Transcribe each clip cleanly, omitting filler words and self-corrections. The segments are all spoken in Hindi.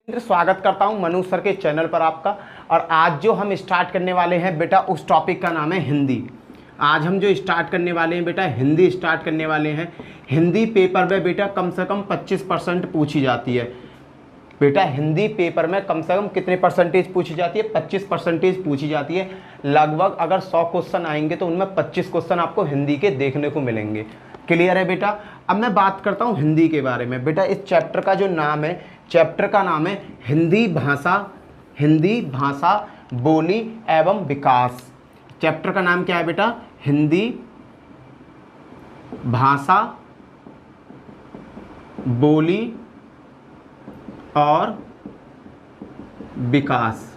स्वागत करता हूं मनु सर के चैनल पर आपका। और आज जो हम स्टार्ट करने वाले हैं बेटा, उस टॉपिक का नाम है हिंदी। आज हम जो स्टार्ट करने वाले हैं बेटा, हिंदी स्टार्ट करने वाले हैं। हिंदी पेपर में बेटा कम से कम 25% पूछी जाती है। बेटा हिंदी पेपर में कम से कम कितने परसेंटेज पूछी जाती है? 25% पूछी जाती है। लगभग अगर 100 क्वेश्चन आएंगे तो उनमें 25 क्वेश्चन आपको हिंदी के देखने को मिलेंगे। क्लियर है बेटा? अब मैं बात करता हूँ हिंदी के बारे में। बेटा इस चैप्टर का जो नाम है, चैप्टर का नाम है हिंदी भाषा बोली एवं विकास। चैप्टर का नाम क्या है बेटा? हिंदी भाषा बोली और विकास।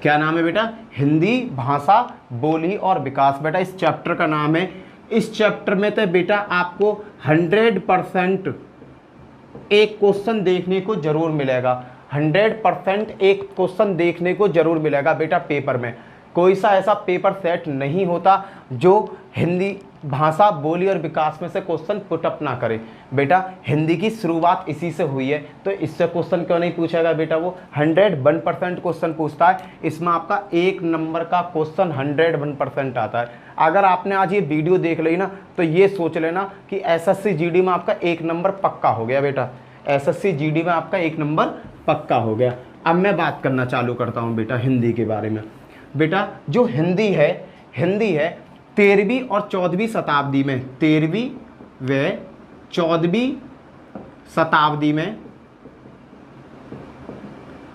क्या नाम है बेटा? हिंदी भाषा बोली और विकास। बेटा इस चैप्टर का नाम है। इस चैप्टर में तो बेटा आपको 100% एक क्वेश्चन देखने को जरूर मिलेगा। 100% एक क्वेश्चन देखने को जरूर मिलेगा बेटा। पेपर में कोई सा ऐसा पेपर सेट नहीं होता जो हिंदी भाषा बोली और विकास में से क्वेश्चन पुटअप ना करे। बेटा हिंदी की शुरुआत इसी से हुई है, तो इससे क्वेश्चन क्यों नहीं पूछेगा बेटा? वो 101% क्वेश्चन पूछता है। इसमें आपका 1 नंबर का क्वेश्चन 101% आता है। अगर आपने आज ये वीडियो देख ली ना, तो ये सोच लेना कि एसएससी जीडी में आपका 1 नंबर पक्का हो गया बेटा। एसएससी जीडी में आपका 1 नंबर पक्का हो गया। अब मैं बात करना चालू करता हूँ बेटा हिंदी के बारे में। बेटा जो हिंदी है 13वीं और 14वीं शताब्दी में, 13वीं व 14वीं शताब्दी में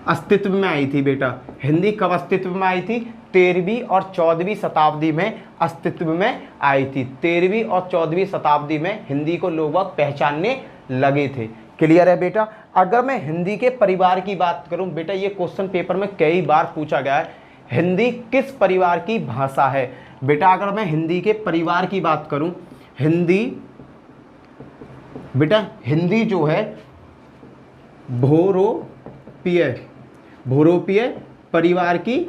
अस्तित्व में आई थी बेटा। हिंदी कब अस्तित्व में आई थी? 13वीं और 14वीं शताब्दी में अस्तित्व में आई थी। 13वीं और 14वीं शताब्दी में हिंदी को लोग पहचानने लगे थे। क्लियर है बेटा? अगर मैं हिंदी के परिवार की बात करूं बेटा, ये क्वेश्चन पेपर में कई बार पूछा गया है, हिंदी किस परिवार की भाषा है? बेटा अगर मैं हिंदी के परिवार की बात करूं, हिंदी जो है भूरोपीय परिवार की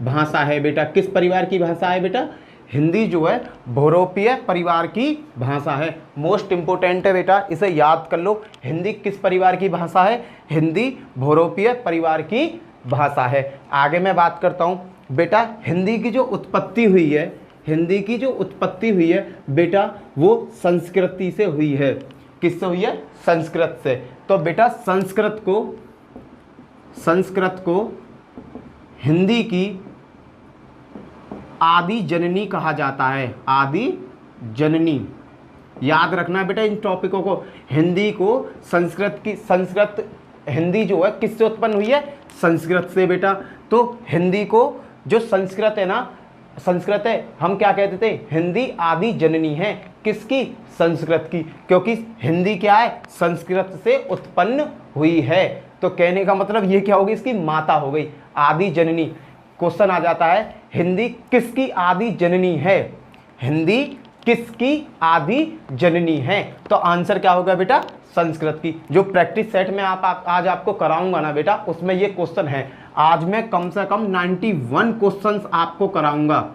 भाषा है बेटा। किस परिवार की भाषा है बेटा? हिंदी जो है भूरोपीय परिवार की भाषा है। मोस्ट इंपोर्टेंट है बेटा, इसे याद कर लो। हिंदी किस परिवार की भाषा है? हिंदी भूरोपीय परिवार की भाषा है। आगे मैं बात करता हूँ बेटा, हिंदी की जो उत्पत्ति हुई है बेटा, वो संस्कृति से हुई है। किससे हुई है? संस्कृत से। तो बेटा संस्कृत को हिंदी की आदि जननी कहा जाता है। आदि जननी, याद रखना बेटा इन टॉपिकों को। हिंदी को हिंदी जो है किससे उत्पन्न हुई है? संस्कृत से बेटा। तो हिंदी को जो संस्कृत है ना, संस्कृत है, हम क्या कहते थे? हिंदी आदि जननी है। किसकी? संस्कृत की। क्योंकि हिंदी क्या है? संस्कृत से उत्पन्न हुई है। तो कहने का मतलब ये क्या होगी? इसकी माता हो गई, आदि जननी। क्वेश्चन आ जाता है हिंदी किसकी आदि जननी है? हिंदी किसकी आदि जननी है? तो आंसर क्या होगा बेटा? संस्कृत की। जो प्रैक्टिस सेट में आज आपको कराऊंगा ना बेटा, उसमें ये क्वेश्चन है। आज मैं कम से कम 91 क्वेश्चंस आपको कराऊंगा।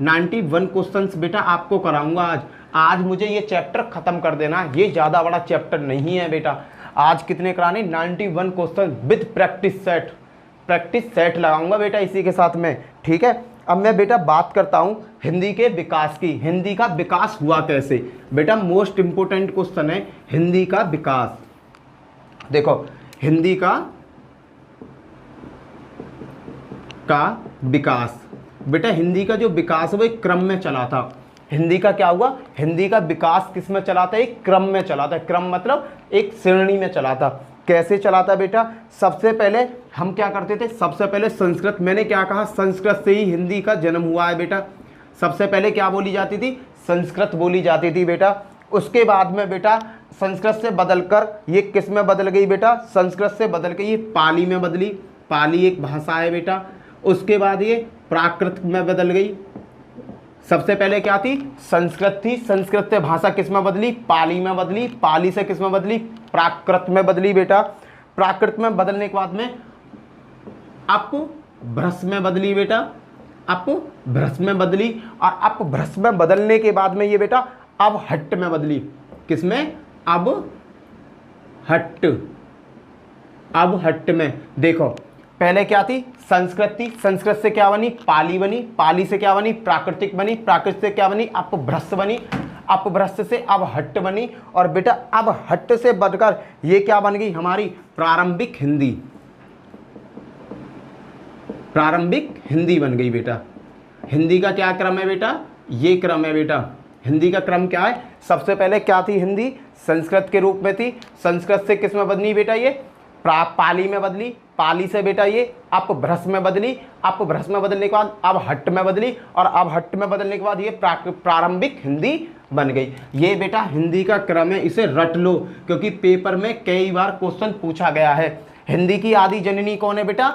91 क्वेश्चंस बेटा आपको कराऊंगा आज मुझे ये चैप्टर खत्म कर देना। ये ज़्यादा बड़ा चैप्टर नहीं है बेटा। आज कितने कराने? 91 क्वेश्चन विद प्रैक्टिस सेट लगाऊंगा बेटा इसी के साथ में। ठीक है? अब मैं बेटा बात करता हूं हिंदी के विकास की। हिंदी का विकास हुआ कैसे? बेटा मोस्ट इंपोर्टेंट क्वेश्चन है हिंदी का विकास। देखो हिंदी का विकास बेटा, हिंदी का जो विकास है वो एक क्रम में चला था। हिंदी का क्या हुआ? हिंदी का विकास किस में चला था? एक क्रम में चला था। क्रम मतलब एक श्रेणी में चला था। कैसे चला था बेटा? सबसे पहले हम क्या करते थे? सबसे पहले संस्कृत, मैंने क्या कहा? संस्कृत से ही हिंदी का जन्म हुआ है बेटा। सबसे पहले क्या बोली जाती थी? संस्कृत बोली जाती थी बेटा। उसके बाद में बेटा संस्कृत से बदलकर ये किस में बदल गई बेटा? संस्कृत से बदल के ये पाली में बदली। पाली एक भाषा है बेटा। उसके बाद ये प्राकृत में बदल गई। सबसे पहले क्या थी? संस्कृत थी। संस्कृत से भाषा किस में बदली? पाली में बदली। पाली से किस में बदली? प्राकृत में बदली बेटा। प्राकृत में बदलने के बाद में अपभ्रंश में बदली बेटा। अपभ्रंश में बदली। और अपभ्रंश में बदलने के बाद में ये बेटा अब हट्ट में बदली। किसमें? अब हट्ट अब हट में देखो, पहले क्या थी? संस्कृत थी। संस्कृत से क्या बनी? पाली बनी। पाली से क्या बनी? प्राकृतिक बनी। प्राकृत से क्या बनी? अपभ्रष्ट बनी। अपभ्रष्ट से अब हट्ट बनी। और बेटा अब हट्ट से बढ़कर ये क्या बन गई? हमारी प्रारंभिक हिंदी। प्रारंभिक हिंदी बन गई बेटा। हिंदी का क्या क्रम है बेटा? ये क्रम है बेटा। हिंदी का क्रम क्या है? सबसे पहले क्या थी? हिंदी संस्कृत के रूप में थी। संस्कृत से किस में बदली बेटा? ये पाली में बदली। पाली से बेटा ये अपभ्रष्ट में बदली। अपभ्रष्ट में बदलने के बाद अब हट्ट में बदली। और अब हट्ट में बदलने के बाद ये प्रारंभिक हिंदी बन गई। ये बेटा हिंदी का क्रम है, इसे रट लो क्योंकि पेपर में कई बार क्वेश्चन पूछा गया है। हिंदी की आदि जननी कौन है बेटा?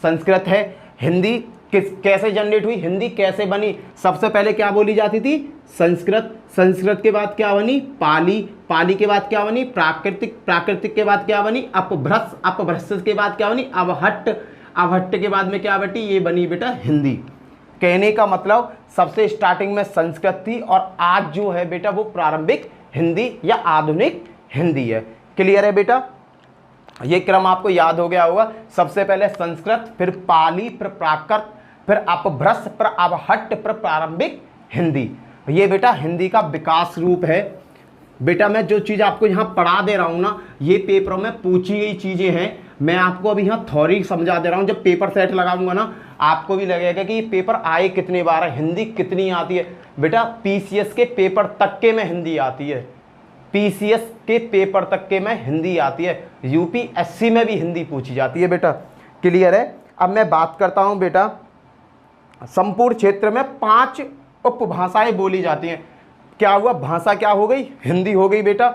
संस्कृत है। हिंदी कैसे जनरेट हुई? हिंदी कैसे बनी? सबसे पहले क्या बोली जाती थी? संस्कृत। संस्कृत के बाद क्या बनी? पाली। पाली के बाद क्या बनी? प्राकृतिक। प्राकृतिक के बाद क्या बनी? अपभ्रष्ट। अपभ्रष्ट के बाद क्या बनी? अवहट्ट। अवहट्ट के बाद में क्या बटी? ये बनी बेटा हिंदी। कहने का मतलब सबसे स्टार्टिंग में संस्कृत थी और आज जो है बेटा वो प्रारंभिक हिंदी या आधुनिक हिंदी है। क्लियर है बेटा? ये क्रम आपको याद हो गया होगा। सबसे पहले संस्कृत, फिर पाली, फिर प्राकृत, फिर अपभ्रष्ट, फिर अवहट्ट, फिर प्रारंभिक हिंदी। ये बेटा हिंदी का विकास रूप है। बेटा मैं जो चीज़ आपको यहाँ पढ़ा दे रहा हूँ ना, ये पेपरों में पूछी गई चीज़ें हैं। मैं आपको अभी यहाँ थ्योरी समझा दे रहा हूँ। जब पेपर सेट लगाऊंगा ना, आपको भी लगेगा कि ये पेपर आए कितने बार है, हिंदी कितनी आती है। बेटा पीसीएस के पेपर तक के में हिंदी आती है। पीसीएस के पेपर तक के में हिंदी आती है। यूपीएससी में भी हिंदी पूछी जाती है बेटा। क्लियर है? अब मैं बात करता हूँ बेटा, संपूर्ण क्षेत्र में 5 उपभाषाएं बोली जाती हैं। क्या हुआ? भाषा क्या हो गई? हिंदी हो गई बेटा।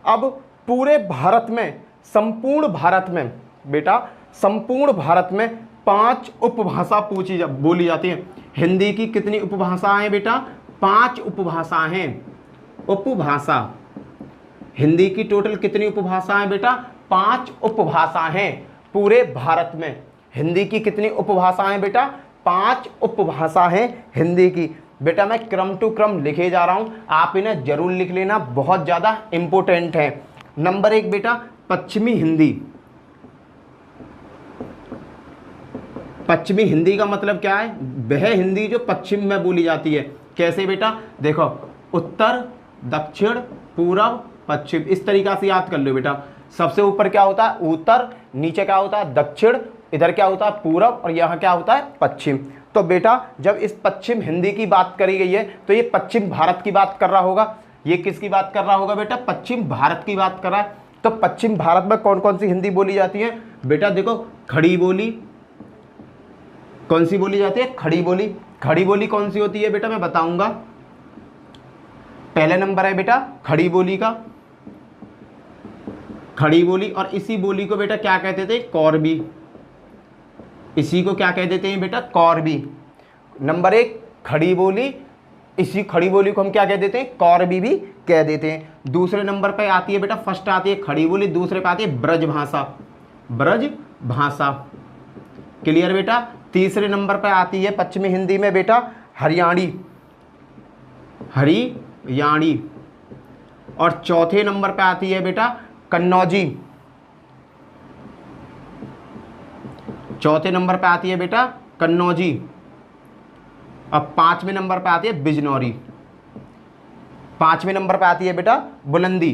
अब पूरे भारत में, संपूर्ण भारत में बेटा, संपूर्ण भारत में 5 उपभाषा बोली जाती हैं। हिंदी की कितनी उपभाषाएं बेटा? 5 उपभाषाएं हैं। उपभाषा हिंदी की टोटल कितनी उपभाषाएं बेटा? 5 उपभाषाएं हैं पूरे भारत में। हिंदी की कितनी उपभाषाएं बेटा? 5 उपभाषा हैं हिंदी की। बेटा मैं क्रम टू क्रम लिखे जा रहा हूं, आप इन्हें जरूर लिख लेना, बहुत ज्यादा इंपॉर्टेंट है। नंबर 1 बेटा पश्चिमी हिंदी। पश्चिमी हिंदी का मतलब क्या है? वह हिंदी जो पश्चिम में बोली जाती है। कैसे बेटा? देखो, उत्तर, दक्षिण, पूर्व, पश्चिम, इस तरीका से याद कर लो बेटा। सबसे ऊपर क्या होता है? उत्तर, नीचे क्या होता है? दक्षिण, इधर क्या होता है? पूर्व, और यहाँ क्या होता है? पश्चिम। तो बेटा जब इस पश्चिम हिंदी की बात करी गई है तो ये पश्चिम भारत की बात कर रहा होगा। ये किसकी बात कर रहा होगा बेटा? पश्चिम भारत की बात कर रहा है। तो पश्चिम भारत में कौन कौन सी हिंदी बोली जाती है बेटा? देखो, खड़ी बोली। कौन सी बोली जाती है? खड़ी बोली। खड़ी बोली कौन सी होती है बेटा? मैं बताऊंगा। पहले नंबर है बेटा खड़ी बोली का, खड़ी बोली। और इसी बोली को बेटा क्या कहते थे? कौरबी। इसी को क्या कह देते हैं बेटा? कौरबी। नंबर 1 खड़ी बोली। इसी खड़ी बोली को हम क्या कह देते हैं? कौरबी भी कह देते हैं। दूसरे नंबर पे आती है बेटा, फर्स्ट आती है खड़ी बोली, दूसरे पे आती है ब्रज भाषा। ब्रज भाषा। क्लियर बेटा? तीसरे नंबर पे आती है पश्चिमी हिंदी में बेटा हरियाणी। हरियाणी। और चौथे नंबर पे आती है बेटा कन्नौजी। चौथे नंबर पे आती है बेटा कन्नौजी। अब 5वें नंबर पे आती है बिजनौरी। 5वें नंबर पे आती है बेटा बुलंदी।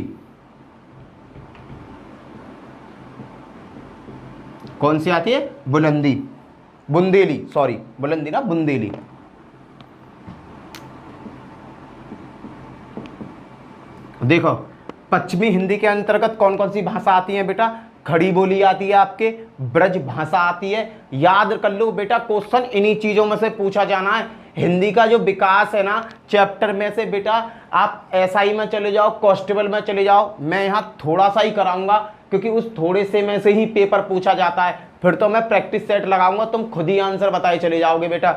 कौन सी आती है? बुलंदी। बुंदेली, सॉरी, बुलंदी ना, बुंदेली। देखो पश्चिमी हिंदी के अंतर्गत कौन कौन सी भाषा आती है बेटा? खड़ी बोली आती है आपके, ब्रज भाषा आती है। याद कर लो बेटा, क्वेश्चन इन्हीं चीजों में से पूछा जाना है। हिंदी का जो विकास है ना, चैप्टर में से बेटा आप एसआई में चले जाओ, कांस्टेबल में चले जाओ, मैं यहाँ थोड़ा सा ही कराऊंगा क्योंकि उस थोड़े से में से ही पेपर पूछा जाता है। फिर तो मैं प्रैक्टिस सेट लगाऊंगा, तुम खुद ही आंसर बताए चले जाओगे बेटा।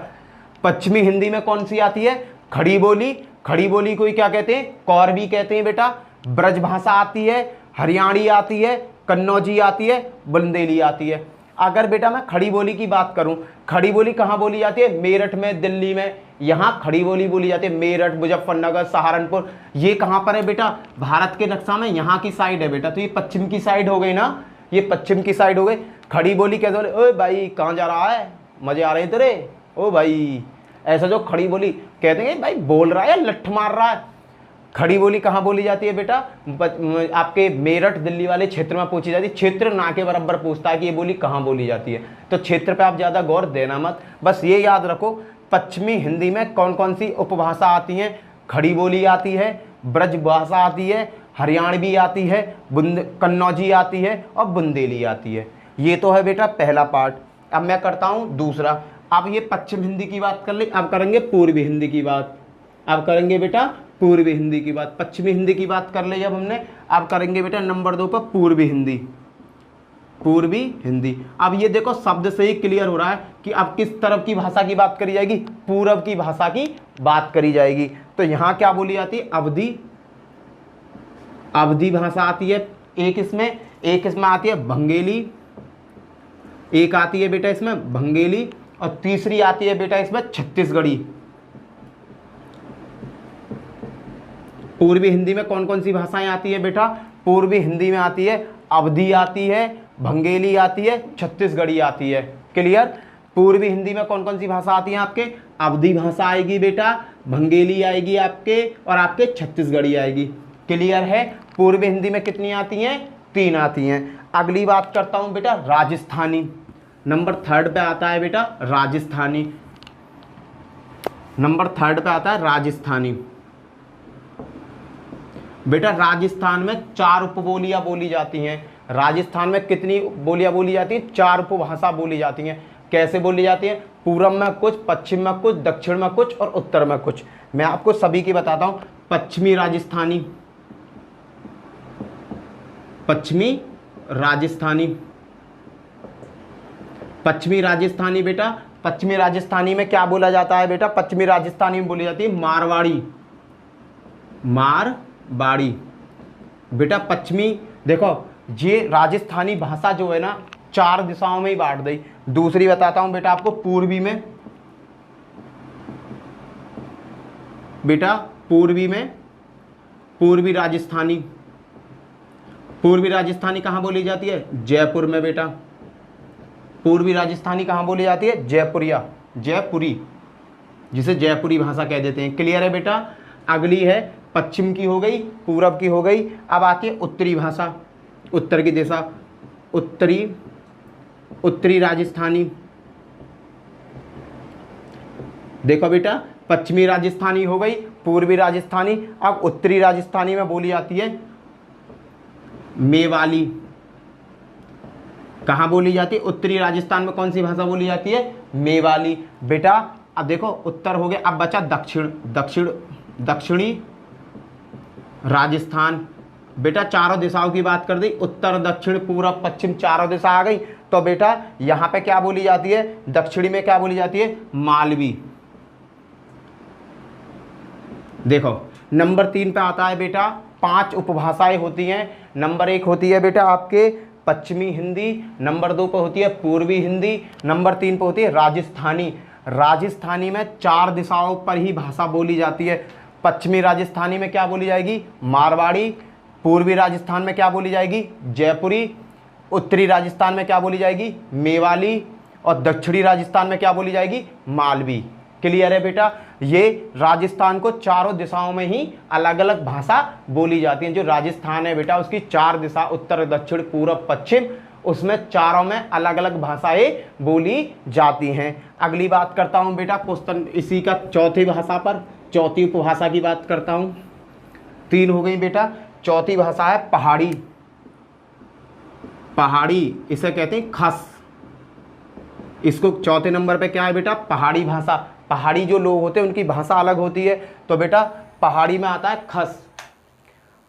पश्चिमी हिंदी में कौन सी आती है? खड़ी बोली। खड़ी बोली को ही क्या कहते हैं? कौरवी कहते हैं बेटा। ब्रज भाषा आती है, हरियाणी आती है, कन्नौजी आती है, बुंदेली आती है। अगर बेटा मैं खड़ी बोली की बात करूं, खड़ी बोली कहाँ बोली जाती है? मेरठ में, दिल्ली में, यहाँ खड़ी बोली बोली जाती है। मेरठ, मुजफ्फरनगर, सहारनपुर, ये कहाँ पर है बेटा? भारत के नक्शा में यहाँ की साइड है बेटा। तो ये पश्चिम की साइड हो गई ना, ये पश्चिम की साइड हो गई। खड़ी बोली कैसे बोले, ओए भाई कहाँ जा रहा है, मजे आ रहे हैं तेरे, ओ भाई। ऐसा जो खड़ी बोली कहते हैं भाई बोल रहा है या लठ मार रहा है। खड़ी बोली कहाँ बोली जाती है बेटा, आपके मेरठ दिल्ली वाले क्षेत्र में पूछी जाती है। क्षेत्र ना के बराबर पूछता है कि ये बोली कहाँ बोली जाती है, तो क्षेत्र पे आप ज़्यादा गौर देना मत, बस ये याद रखो पश्चिमी हिंदी में कौन कौन सी उपभाषा आती हैं। खड़ी बोली आती है, ब्रज भाषा आती है, हरियाणवी आती है, कन्नौजी आती है और बुंदेली आती है। ये तो है बेटा पहला पार्ट। अब मैं करता हूँ दूसरा। अब ये पश्चिम हिंदी की बात कर ले, अब करेंगे पूर्वी हिंदी की बात। अब करेंगे बेटा पूर्वी हिंदी की बात। पश्चिमी हिंदी की बात कर ले जब हमने, अब करेंगे बेटा नंबर 2 पर पूर्वी हिंदी। पूर्वी हिंदी। अब ये देखो शब्द से ही क्लियर हो रहा है कि अब किस तरफ की भाषा की बात करी जाएगी, पूरब की भाषा की बात करी जाएगी। तो यहां क्या बोली जाती है, अवधी, अवधी भाषा आती है एक इसमें आती है बंगेली, एक आती है बेटा इसमें बंगेली, और तीसरी आती है बेटा इसमें छत्तीसगढ़ी। पूर्वी हिंदी में कौन कौन सी भाषाएं आती है बेटा, पूर्वी हिंदी में आती है अवधी आती है, बंगेली आती है, छत्तीसगढ़ी आती है। क्लियर। पूर्वी हिंदी में कौन कौन सी भाषा आती है आपके, अवधी भाषा आएगी बेटा, बंगेली आएगी आपके, और आपके छत्तीसगढ़ी आएगी। क्लियर है। पूर्वी हिंदी में कितनी आती हैं, 3 आती हैं। अगली बात करता हूं बेटा राजस्थानी। नंबर 3 पे आता है बेटा राजस्थानी। नंबर 3 पे आता है राजस्थानी। बेटा राजस्थान में 4 उपबोलियां बोली जाती हैं। राजस्थान में कितनी बोलियां बोली जाती हैं, 4 उपभाषा बोली जाती हैं। कैसे बोली जाती हैं, पूरब में कुछ, पश्चिम में कुछ, दक्षिण में कुछ और उत्तर में कुछ। मैं आपको सभी की बताता हूं। पश्चिमी राजस्थानी, पश्चिमी राजस्थानी, पश्चिमी राजस्थानी बेटा, पश्चिमी राजस्थानी में क्या बोला जाता है बेटा, पश्चिमी राजस्थानी में बोली जाती है मारवाड़ी, मारवाड़ी बेटा। पश्चिमी देखो ये राजस्थानी भाषा जो है ना 4 दिशाओं में ही बांट दी। दूसरी बताता हूं बेटा आपको, पूर्वी में बेटा, पूर्वी में पूर्वी राजस्थानी। पूर्वी राजस्थानी कहां बोली जाती है, जयपुर में बेटा। पूर्वी राजस्थानी कहां बोली जाती है, जयपुरिया, जयपुरी, जिसे जयपुरी भाषा कह देते हैं। क्लियर है बेटा। अगली है पश्चिम की हो गई, पूरब की हो गई। अब आती है उत्तरी भाषा, उत्तर की दिशा, उत्तरी राजस्थानी। देखो बेटा पश्चिमी राजस्थानी हो गई, पूर्वी राजस्थानी। अब उत्तरी राजस्थानी में बोली जाती है मेवाली। कहां बोली जाती है, उत्तरी राजस्थान में कौन सी भाषा बोली जाती है, मेवाली बेटा। अब देखो उत्तर हो गया, अब बचा दक्षिणी राजस्थान बेटा। चारों दिशाओं की बात कर दी, उत्तर, दक्षिण, पूरब, पश्चिम, चारों दिशा आ गई। तो बेटा यहां पे क्या बोली जाती है, दक्षिणी में क्या बोली जाती है, मालवी। देखो नंबर 3 पे आता है बेटा 5 उपभाषाएं होती हैं। नंबर 1 होती है बेटा आपके पश्चिमी हिंदी, नंबर 2 पे होती है पूर्वी हिंदी, नंबर 3 पे होती है राजस्थानी। राजस्थानी में 4 दिशाओं पर ही भाषा बोली जाती है। पश्चिमी राजस्थानी में क्या बोली जाएगी, मारवाड़ी। पूर्वी राजस्थान में क्या बोली जाएगी, जयपुरी। उत्तरी राजस्थान में क्या बोली जाएगी, मेवाली। और दक्षिणी राजस्थान में क्या बोली जाएगी, मालवी। क्लियर है बेटा। ये राजस्थान को चारों दिशाओं में ही अलग अलग भाषा बोली जाती है। जो राजस्थान है बेटा उसकी 4 दिशा, उत्तर, दक्षिण, पूरब, पश्चिम, उसमें चारों में अलग अलग भाषाएं बोली जाती हैं। अगली बात करता हूं बेटा क्वेश्चन इसी का चौथी भाषा पर, चौथी उपभाषा की बात करता हूं। 3 हो गई बेटा। चौथी भाषा है पहाड़ी। पहाड़ी इसे कहते हैं खस। इसको चौथे नंबर पे क्या है बेटा, पहाड़ी भाषा। पहाड़ी जो लोग होते हैं उनकी भाषा अलग होती है। तो बेटा पहाड़ी में आता है खस,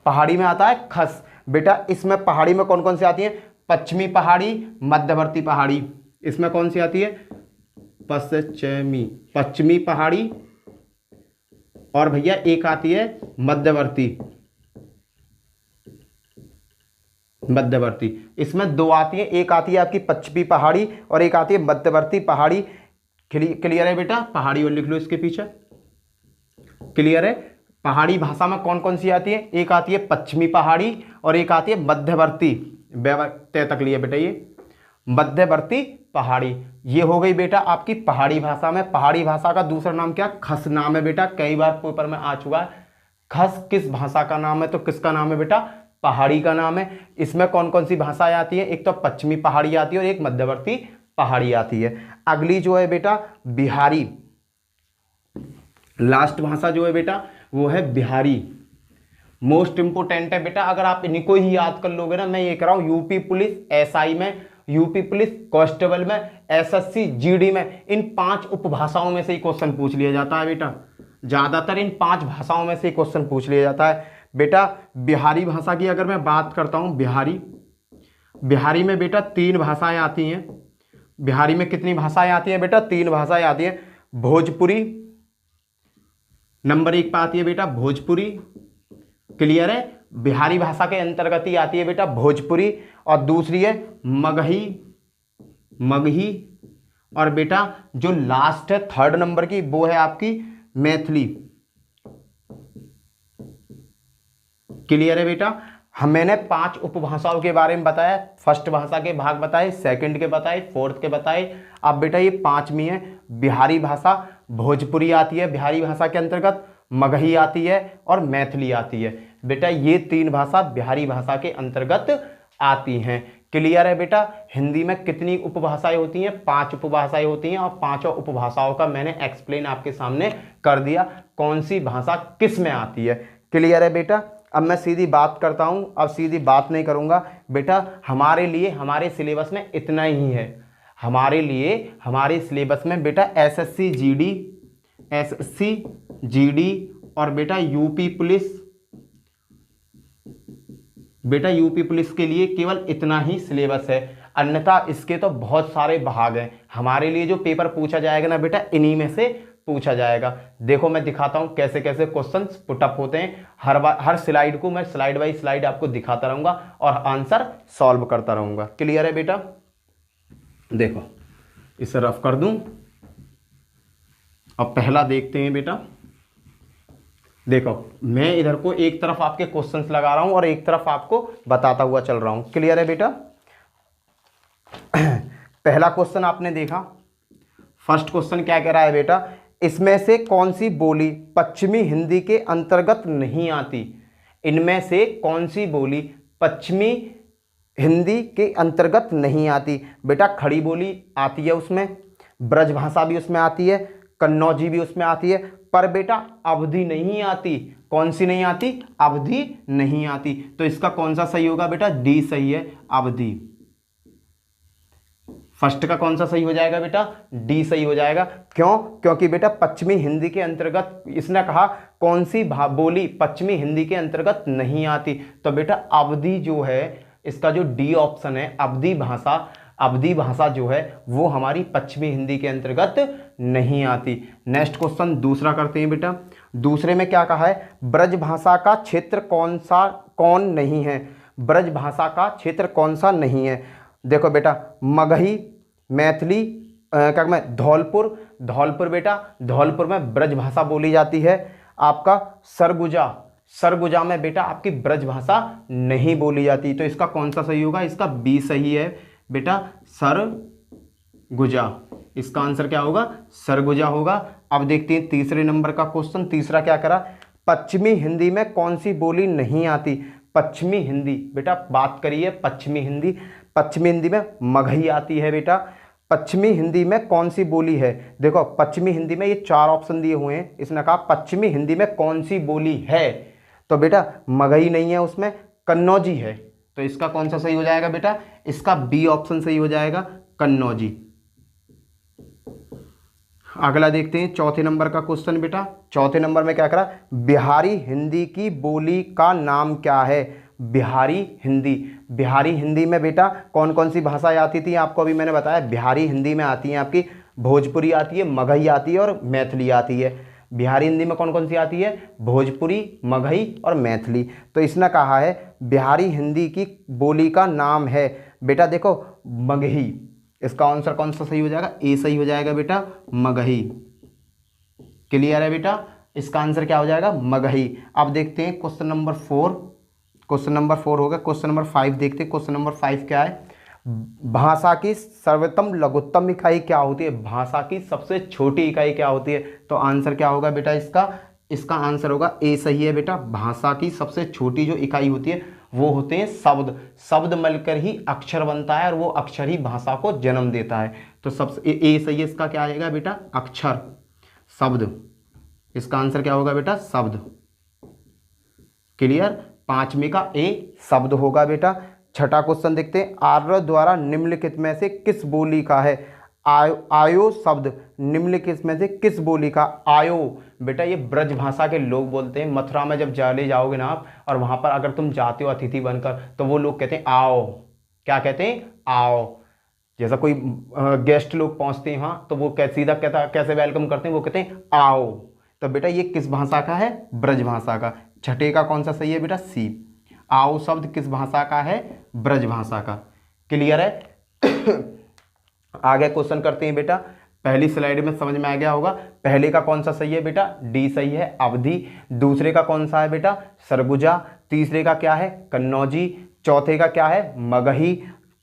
पहाड़ी में आता है खस बेटा। इसमें पहाड़ी में कौन कौन सी आती है, पश्चिमी पहाड़ी, मध्यवर्ती पहाड़ी। इसमें कौन सी आती है, पश्चिमी पहाड़ी, और भैया एक आती है मध्यवर्ती। इसमें 2 आती है, एक आती है आपकी पश्चिमी पहाड़ी और एक आती है मध्यवर्ती पहाड़ी। क्लियर है बेटा, पहाड़ी और लिख लो इसके पीछे। क्लियर है। पहाड़ी भाषा में कौन कौन सी आती है, एक आती है पश्चिमी पहाड़ी और एक आती है मध्यवर्ती। तय तक लिए बेटा ये मध्यवर्ती पहाड़ी। ये हो गई बेटा आपकी पहाड़ी भाषा में। पहाड़ी भाषा का दूसरा नाम क्या, खस नाम है बेटा, कई बार पेपर में आ चुका है। खस किस भाषा का नाम है, तो किसका नाम है बेटा, पहाड़ी का नाम है। इसमें कौन कौन सी भाषाएं आती है, एक तो पश्चिमी पहाड़ी आती है और एक मध्यवर्ती पहाड़ी आती है। अगली जो है बेटा बिहारी, लास्ट भाषा जो है बेटा वो है बिहारी। मोस्ट इंपोर्टेंट है बेटा, अगर आप इनको ही याद कर लोगे ना, मैं ये कह रहा हूं यूपी पुलिस एसआई में, यूपी पुलिस कांस्टेबल में, एसएससी जीडी में, इन 5 उपभाषाओं में से ही क्वेश्चन पूछ लिया जाता है बेटा। ज्यादातर इन 5 भाषाओं में से क्वेश्चन पूछ लिया जाता है बेटा। बिहारी भाषा की अगर मैं बात करता हूं, बिहारी में बेटा 3 भाषाएं आती हैं। बिहारी में कितनी भाषाएं आती हैं बेटा, 3 भाषाएं आती हैं। भोजपुरी नंबर 1 पे आती है बेटा, भोजपुरी, क्लियर है, बिहारी भाषा के अंतर्गत ही आती है बेटा भोजपुरी। और दूसरी है मगही, और बेटा जो लास्ट है 3rd नंबर की वो है आपकी मैथिली। क्लियर है बेटा। मैंने 5 उपभाषाओं के बारे में बताया, फर्स्ट भाषा के भाग बताए, सेकंड के बताए, फोर्थ के बताए। अब बेटा ये 5वीं है, बिहारी भाषा, भोजपुरी आती है बिहारी भाषा के अंतर्गत, मगही आती है और मैथिली आती है। बेटा ये 3 भाषा बिहारी भाषा के अंतर्गत आती हैं। क्लियर है बेटा। हिंदी में कितनी उपभाषाएं होती हैं, 5 उपभाषाएं होती हैं, और 5 उपभाषाओं का मैंने एक्सप्लेन आपके सामने कर दिया कौन सी भाषा किस में आती है। क्लियर है बेटा। अब मैं सीधी बात करता हूं, अब सीधी बात नहीं करूंगा बेटा। हमारे लिए हमारे सिलेबस में इतना ही है, हमारे लिए हमारे सिलेबस में बेटा एसएससी जीडी और बेटा यूपी पुलिस, बेटा यूपी पुलिस के लिए केवल इतना ही सिलेबस है, अन्यथा इसके तो बहुत सारे भाग हैं। हमारे लिए जो पेपर पूछा जाएगा ना बेटा, इन्हीं में से पूछा जाएगा। देखो मैं दिखाता हूं कैसे कैसे क्वेश्चंस पुटअप होते हैं। हर स्लाइड को मैं स्लाइड बाय स्लाइड आपको दिखाता रहूंगा और आंसर सॉल्व करता रहूंगा। क्लियर है बेटा। देखो इसे रफ कर दूं। अब पहला देखते हैं बेटा। देखो मैं इधर को एक तरफ आपके क्वेश्चंस लगा रहा हूं और एक तरफ आपको बताता हुआ चल रहा हूं। क्लियर है बेटा। पहला क्वेश्चन आपने देखा, फर्स्ट क्वेश्चन क्या कह रहा है बेटा, इसमें से कौन सी बोली पश्चिमी हिंदी के अंतर्गत नहीं आती। इनमें से कौन सी बोली पश्चिमी हिंदी के अंतर्गत नहीं आती। बेटा खड़ी बोली आती है उसमें, ब्रजभाषा भी उसमें आती है, कन्नौजी भी उसमें आती है, पर बेटा अवधी नहीं आती। कौन सी नहीं आती, अवधी नहीं आती। तो इसका कौन सा सही होगा बेटा, डी सही है, अवधी। फर्स्ट का कौन सा सही हो जाएगा बेटा, डी सही हो जाएगा। क्यों, क्योंकि बेटा पश्चिमी हिंदी के अंतर्गत, इसने कहा कौन सी बोली पश्चिमी हिंदी के अंतर्गत नहीं आती, तो बेटा अवधी जो है, इसका जो डी ऑप्शन है अवधी भाषा जो है वो हमारी पश्चिमी हिंदी के अंतर्गत नहीं आती। नेक्स्ट क्वेश्चन दूसरा करते हैं बेटा। दूसरे में क्या कहा है, ब्रज भाषा का क्षेत्र कौन नहीं है। ब्रज भाषा का क्षेत्र कौन सा नहीं है। देखो बेटा मगही, मैथिली, क्या मैं धौलपुर बेटा, धौलपुर में ब्रज भाषा बोली जाती है। आपका सरगुजा में बेटा आपकी ब्रज भाषा नहीं बोली जाती। तो इसका कौन सा सही होगा, इसका बी सही है बेटा, सरगुजा। इसका आंसर क्या होगा, सरगुजा होगा। अब देखते हैं तीसरे नंबर का क्वेश्चन। तीसरा क्या करा, पश्चिमी हिंदी में कौन सी बोली नहीं आती। पश्चिमी हिंदी बेटा बात करिए, पश्चिमी हिंदी में मगही आती है बेटा। पश्चिमी हिंदी में कौन सी बोली है, देखो पश्चिमी हिंदी में ये 4 ऑप्शन दिए हुए हैं। इसने कहा पश्चिमी हिंदी में कौन सी बोली है, तो बेटा मगही नहीं है, उसमें कन्नौजी है। तो इसका कौन सा सही हो जाएगा बेटा, इसका बी ऑप्शन सही हो जाएगा, कन्नौजी। अगला देखते हैं चौथे नंबर का क्वेश्चन बेटा। चौथे नंबर में क्या करा, बिहारी हिंदी की बोली का नाम क्या है। बिहारी हिंदी में बेटा कौन कौन सी भाषाएं आती थी, आपको अभी मैंने बताया। बिहारी हिंदी में आती हैं आपकी भोजपुरी आती है, मगही आती है और मैथिली आती है। बिहारी हिंदी में कौन कौन सी आती है, भोजपुरी, मगही और मैथिली। तो इसने कहा है बिहारी हिंदी की बोली का नाम है बेटा, देखो मगही। इसका आंसर कौन सा सही हो जाएगा, ए सही हो जाएगा बेटा, मगही। क्लियर है बेटा, इसका आंसर क्या हो जाएगा, मगही। अब देखते हैं क्वेश्चन नंबर 4। क्वेश्चन नंबर 4 हो गया। क्वेश्चन नंबर 5 देखते हैं। क्वेश्चन नंबर 5 क्या है? भाषा की सर्वोत्तम लघुत्तम इकाई क्या होती है? भाषा की सबसे छोटी इकाई क्या होती है? तो आंसर क्या होगा बेटा इसका? इसका आंसर होगा ए सही है बेटा। भाषा की सबसे छोटी जो इकाई होती है वो होते हैं शब्द। शब्द मिलकर ही अक्षर बनता है और वो अक्षर ही भाषा को जन्म देता है। तो सबसे ए सही है। इसका क्या आएगा बेटा? अक्षर, शब्द। इसका आंसर क्या होगा बेटा? शब्द। क्लियर? 5वें का ए शब्द होगा बेटा। छठा क्वेश्चन देखते हैं। आर्य द्वारा निम्नलिखित में से किस बोली का है? आयो शब्द निम्नलिखित में से किस बोली का? आयो बेटा ये ब्रज भाषा के लोग बोलते हैं। मथुरा में जब चले जाओगे ना आप, और वहां पर अगर तुम जाते हो अतिथि बनकर, तो वो लोग कहते हैं आओ। क्या कहते हैं? आओ। जैसा कोई गेस्ट लोग पहुंचते हैं वहां, तो वो सीधा कैसे वेलकम करते हैं? वो कहते हैं आओ। तो बेटा ये किस भाषा का है? ब्रज भाषा का। छठे का कौन सा सही है बेटा? सी। आओ शब्द किस भाषा का है? ब्रज भाषा का। क्लियर है? आगे क्वेश्चन करते हैं बेटा। पहली स्लाइड में समझ में आ गया होगा। पहले का कौन सा सही है बेटा? डी सही है, अवधि। दूसरे का कौन सा है बेटा? सरगुजा। तीसरे का क्या है? कन्नौजी। चौथे का क्या है? मगही।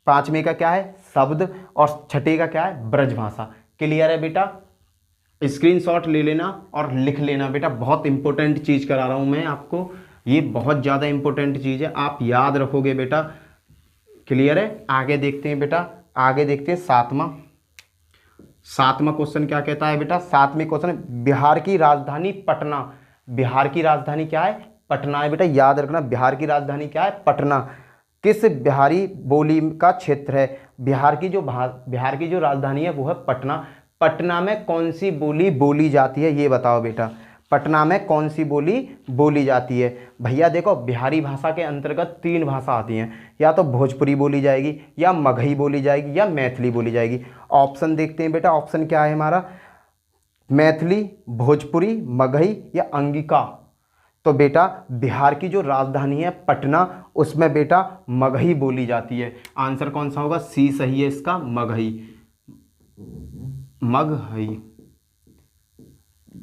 5वें का क्या है? शब्द। और छठे का क्या है? ब्रज भाषा। क्लियर है बेटा? स्क्रीनशॉट ले लेना और लिख लेना बेटा। बहुत इंपॉर्टेंट चीज करा रहा हूं मैं आपको, ये बहुत ज्यादा इंपॉर्टेंट चीज है, आप याद रखोगे बेटा। क्लियर है? आगे देखते हैं बेटा। आगे देखते हैं सातवां क्वेश्चन क्या कहता है बेटा? 7वें क्वेश्चन, बिहार की राजधानी पटना। बिहार की राजधानी क्या है? पटना है बेटा। याद रखना, बिहार की राजधानी क्या है? पटना। किस बिहारी बोली का क्षेत्र है? बिहार की जो राजधानी है वो है पटना। पटना में कौन सी बोली बोली जाती है ये बताओ बेटा। पटना में कौन सी बोली बोली जाती है? भैया देखो, बिहारी भाषा के अंतर्गत 3 भाषा आती हैं। या तो भोजपुरी बोली जाएगी, या मगही बोली जाएगी, या मैथिली बोली जाएगी। ऑप्शन देखते हैं बेटा। ऑप्शन क्या है हमारा? मैथिली, भोजपुरी, मगही या अंगिका। तो बेटा बिहार की जो राजधानी है पटना, उसमें बेटा मगही बोली जाती है। आंसर कौन सा होगा? सी सही है इसका, मगही। मगही।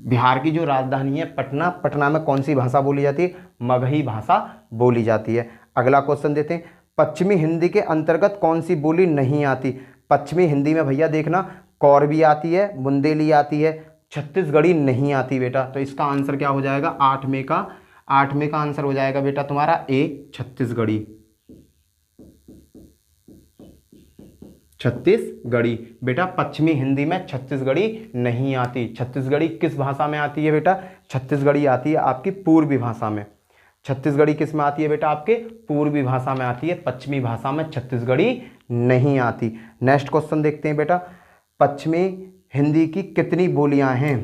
बिहार की जो राजधानी है पटना, पटना में कौन सी भाषा बोली जाती है? मगही भाषा बोली जाती है। अगला क्वेश्चन देते हैं। पश्चिमी हिंदी के अंतर्गत कौन सी बोली नहीं आती? पश्चिमी हिंदी में भैया देखना, कौरवी आती है, बुंदेली आती है, छत्तीसगढ़ी नहीं आती बेटा। तो इसका आंसर क्या हो जाएगा? 8वें का आंसर हो जाएगा बेटा तुम्हारा ए, छत्तीसगढ़ी। छत्तीसगढ़ी बेटा, पश्चिमी हिंदी में छत्तीसगढ़ी नहीं आती। छत्तीसगढ़ी किस भाषा में आती है बेटा? छत्तीसगढ़ी आती है आपकी पूर्वी भाषा में। छत्तीसगढ़ी किस में आती है बेटा? आपके पूर्वी भाषा में आती है। पश्चिमी भाषा में छत्तीसगढ़ी नहीं आती। नेक्स्ट क्वेश्चन देखते हैं बेटा। पश्चिमी हिंदी की कितनी बोलियां हैं?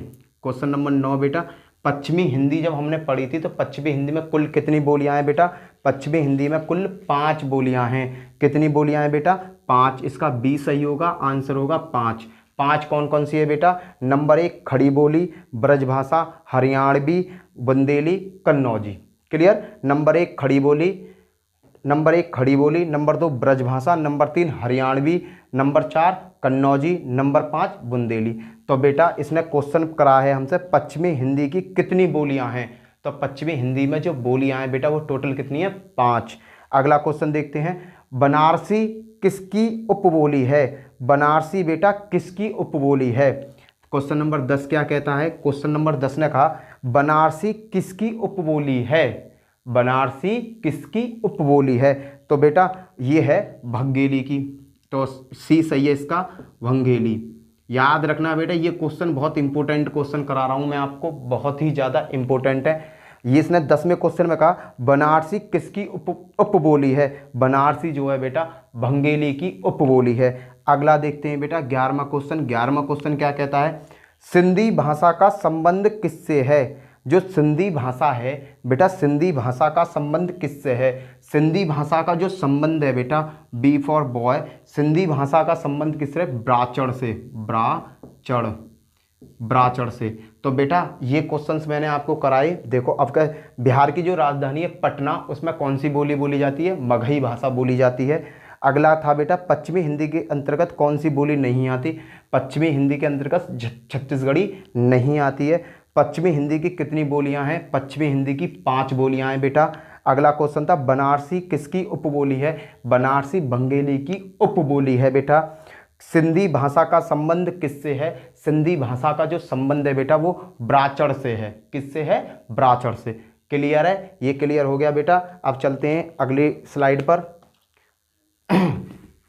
क्वेश्चन नंबर 9 बेटा। पश्चिमी हिंदी जब हमने पढ़ी थी तो पश्चिमी हिंदी में कुल कितनी बोलियां हैं बेटा? पश्चिमी हिंदी में कुल 5 बोलियां हैं। कितनी बोलियां हैं बेटा? 5। इसका बी सही होगा, आंसर होगा 5। 5 कौन कौन सी है बेटा? नंबर 1 खड़ी बोली, ब्रजभाषा, हरियाणवी, बुंदेली, कन्नौजी। क्लियर? नंबर 1 खड़ी बोली, number 2 Brajbhasha, number 3 Haryanvi, number 4 Kannauji, number 5 Bundeli. तो बेटा इसने क्वेश्चन करा है हमसे पश्चिमी हिंदी की कितनी बोलियां हैं। तो पश्चिमी हिंदी में जो बोलियां हैं बेटा वो टोटल कितनी है? 5। अगला क्वेश्चन देखते हैं। बनारसी किसकी उपबोली है? बनारसी बेटा किसकी उपबोली है? क्वेश्चन नंबर 10 क्या कहता है? क्वेश्चन नंबर 10 ने कहा बनारसी किसकी उपबोली है? बनारसी किसकी उपबोली है? तो बेटा ये है भंगेली की। तो सी सही है इसका, भंगेली। याद रखना बेटा, ये क्वेश्चन बहुत इंपॉर्टेंट क्वेश्चन करा रहा हूं मैं आपको, बहुत ही ज़्यादा इंपॉर्टेंट है। ये इसने 10वें क्वेश्चन में कहा बनारसी किसकी उपबोली है? बनारसी जो है बेटा भंगेली की उपबोली है। अगला देखते हैं बेटा 11वां क्वेश्चन। 11वां क्वेश्चन क्या कहता है? सिंधी भाषा का संबंध किससे है? जो सिंधी भाषा है बेटा, सिंधी भाषा का संबंध किससे है? सिंधी भाषा का जो संबंध है बेटा, बी फॉर बॉय, सिंधी भाषा का संबंध किससे? ब्राचड़ से। ब्राचड़ से। तो बेटा ये क्वेश्चंस मैंने आपको कराए। देखो अब का बिहार की जो राजधानी है पटना, उसमें कौन सी बोली बोली जाती है? मगही भाषा बोली जाती है। अगला था बेटा पश्चिमी हिंदी के अंतर्गत कौन सी बोली नहीं आती? पश्चिमी हिंदी के अंतर्गत छत्तीसगढ़ी नहीं आती है। पश्चिमी हिंदी की कितनी बोलियां हैं? पश्चिमी हिंदी की 5 बोलियां हैं बेटा। अगला क्वेश्चन था बनारसी किसकी उपबोली है? बनारसी बंगेली की उपबोली है बेटा। सिंधी भाषा का संबंध किससे है? सिंधी भाषा का जो संबंध है बेटा वो ब्राचड़ से है। किससे है? ब्राचड़ से। क्लियर है? ये क्लियर हो गया बेटा। अब चलते हैं अगली स्लाइड पर।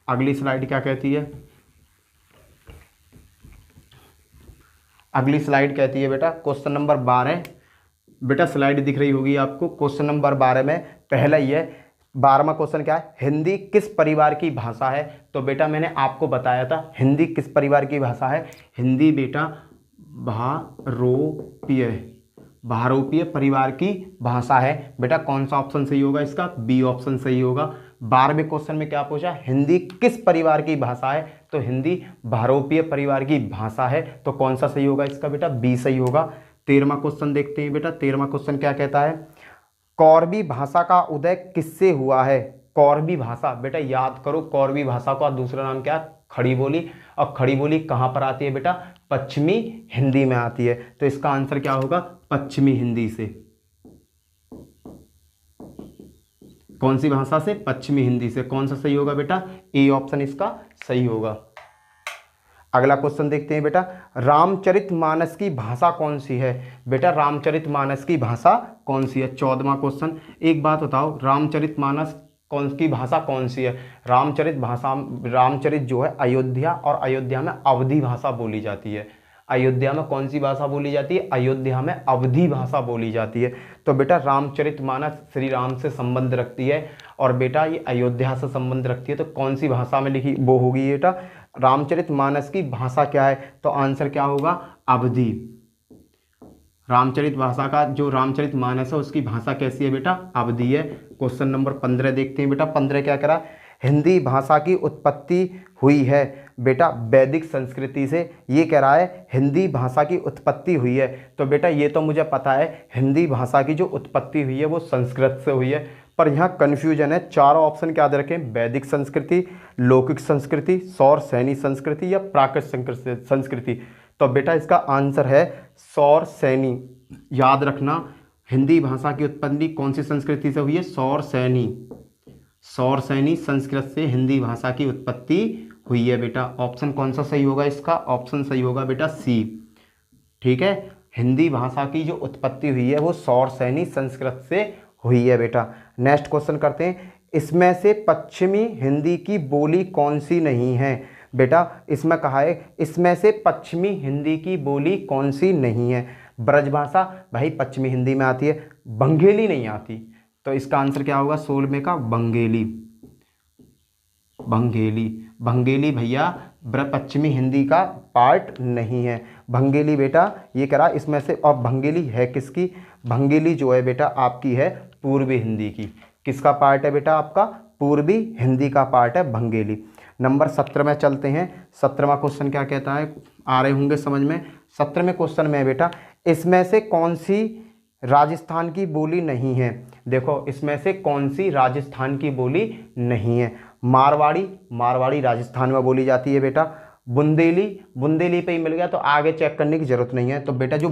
अगली स्लाइड क्या कहती है? अगली स्लाइड कहती है बेटा क्वेश्चन नंबर 12। बेटा स्लाइड दिख रही होगी आपको। क्वेश्चन नंबर 12 में पहला ही है, 12वां क्वेश्चन क्या है? हिंदी किस परिवार की भाषा है? तो बेटा मैंने आपको बताया था हिंदी किस परिवार की भाषा है। हिंदी बेटा बहुरूपीय परिवार की भाषा है। बेटा कौन सा ऑप्शन सही होगा इसका? बी ऑप्शन सही होगा। 12वें क्वेश्चन में क्या पूछा? हिंदी किस परिवार की भाषा है? तो हिंदी बहुरूपीय परिवार की भाषा है। तो कौन सा सही होगा इसका? बेटा बी सही होगा। 13वां क्वेश्चन देखते हैं बेटा। 13वां क्वेश्चन क्या कहता है? कौरवी भाषा का उदय किससे हुआ है? कौरवी भाषा बेटा याद करो, कौरवी भाषा का दूसरा नाम क्या? खड़ी बोली। और खड़ी बोली कहाँ पर आती है बेटा? पश्चिमी हिंदी में आती है। तो इसका आंसर क्या होगा? पश्चिमी हिंदी से। कौन सी भाषा से? पश्चिमी हिंदी से। कौन सा सही होगा बेटा? ए ऑप्शन इसका सही होगा। अगला क्वेश्चन देखते हैं बेटा। रामचरितमानस की भाषा कौन सी है? बेटा रामचरितमानस की भाषा कौन सी है? 14वां क्वेश्चन। एक बात बताओ, रामचरितमानस कौन की भाषा कौन सी है? रामचरित जो है अयोध्या, और अयोध्या में अवधी भाषा बोली जाती है। अयोध्या में कौन सी भाषा बोली जाती है? अयोध्या में अवधी भाषा बोली जाती है। तो बेटा रामचरितमानस श्री राम से संबंध रखती है, और बेटा ये अयोध्या से संबंध रखती है। तो कौन सी भाषा में लिखी वो होगी बेटा? रामचरितमानस की भाषा क्या है? तो आंसर क्या होगा? अवधी। रामचरित भाषा का जो रामचरितमानस है उसकी भाषा कैसी है बेटा? अवधी है। क्वेश्चन नंबर 15 देखते हैं बेटा। 15 क्या करा? हिंदी भाषा की उत्पत्ति हुई है बेटा वैदिक संस्कृति से। ये कह रहा है हिंदी भाषा की उत्पत्ति हुई है। तो बेटा ये तो मुझे पता है हिंदी भाषा की जो उत्पत्ति हुई है वो संस्कृत से हुई है, पर यहाँ कन्फ्यूजन है। चारों ऑप्शन क्या रखें? वैदिक संस्कृति, लौकिक संस्कृति, सौर सैनी संस्कृति या प्राकृत संस्कृति। तो बेटा इसका आंसर है सौर सैनी। याद रखना हिंदी भाषा की उत्पत्ति कौन सी संस्कृति से हुई है? सौर सैनी। सौर सैनी संस्कृत से हिंदी भाषा की उत्पत्ति हुई है बेटा। ऑप्शन कौन सा सही होगा इसका? ऑप्शन सही होगा बेटा सी। ठीक है, हिंदी भाषा की जो उत्पत्ति हुई है वो सौर सैनी संस्कृत से हुई है बेटा। नेक्स्ट क्वेश्चन करते हैं। इसमें से पश्चिमी हिंदी की बोली कौन सी नहीं है? बेटा इसमें कहा है इसमें से पश्चिमी हिंदी की बोली कौन सी नहीं है? ब्रजभाषा भाई पश्चिमी हिंदी में आती है, बंगेली नहीं आती। तो इसका आंसर क्या होगा? 16वें का बंगेली। बंगेली भैया पश्चिमी हिंदी का पार्ट नहीं है। बंगेली बेटा ये करा इसमें से। और बंगेली है किसकी? बंगेली जो है बेटा आपकी है पूर्वी हिंदी की। किसका पार्ट है बेटा? आपका पूर्वी हिंदी का पार्ट है बंगेली। नंबर 17 में चलते हैं। 17वां क्वेश्चन क्या कहता है? आ रहे होंगे समझ में। 17वें क्वेश्चन में बेटा इसमें से कौन सी राजस्थान की बोली नहीं है? देखो इसमें से कौन सी राजस्थान की बोली नहीं है? मारवाड़ी राजस्थान में बोली जाती है बेटा। बुंदेली पे ही मिल गया तो आगे चेक करने की जरूरत नहीं है। तो बेटा जो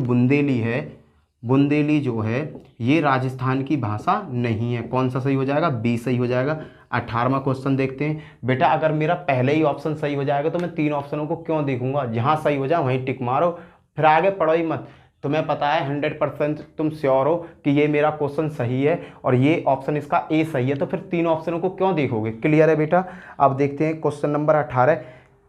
बुंदेली जो है ये राजस्थान की भाषा नहीं है। कौन सा सही हो जाएगा? बी सही हो जाएगा। 18वां क्वेश्चन देखते हैं बेटा। अगर मेरा पहले ही ऑप्शन सही हो जाएगा तो मैं 3 ऑप्शनों को क्यों देखूंगा? जहां सही हो जाए वहीं टिक मारो, फिर आगे पढ़ो ही मत। तुम्हें पता है 100% तुम श्योर हो कि ये मेरा क्वेश्चन सही है और ये ऑप्शन इसका ए सही है, तो फिर 3 ऑप्शनों को क्यों देखोगे? क्लियर है बेटा। अब देखते हैं क्वेश्चन नंबर 18।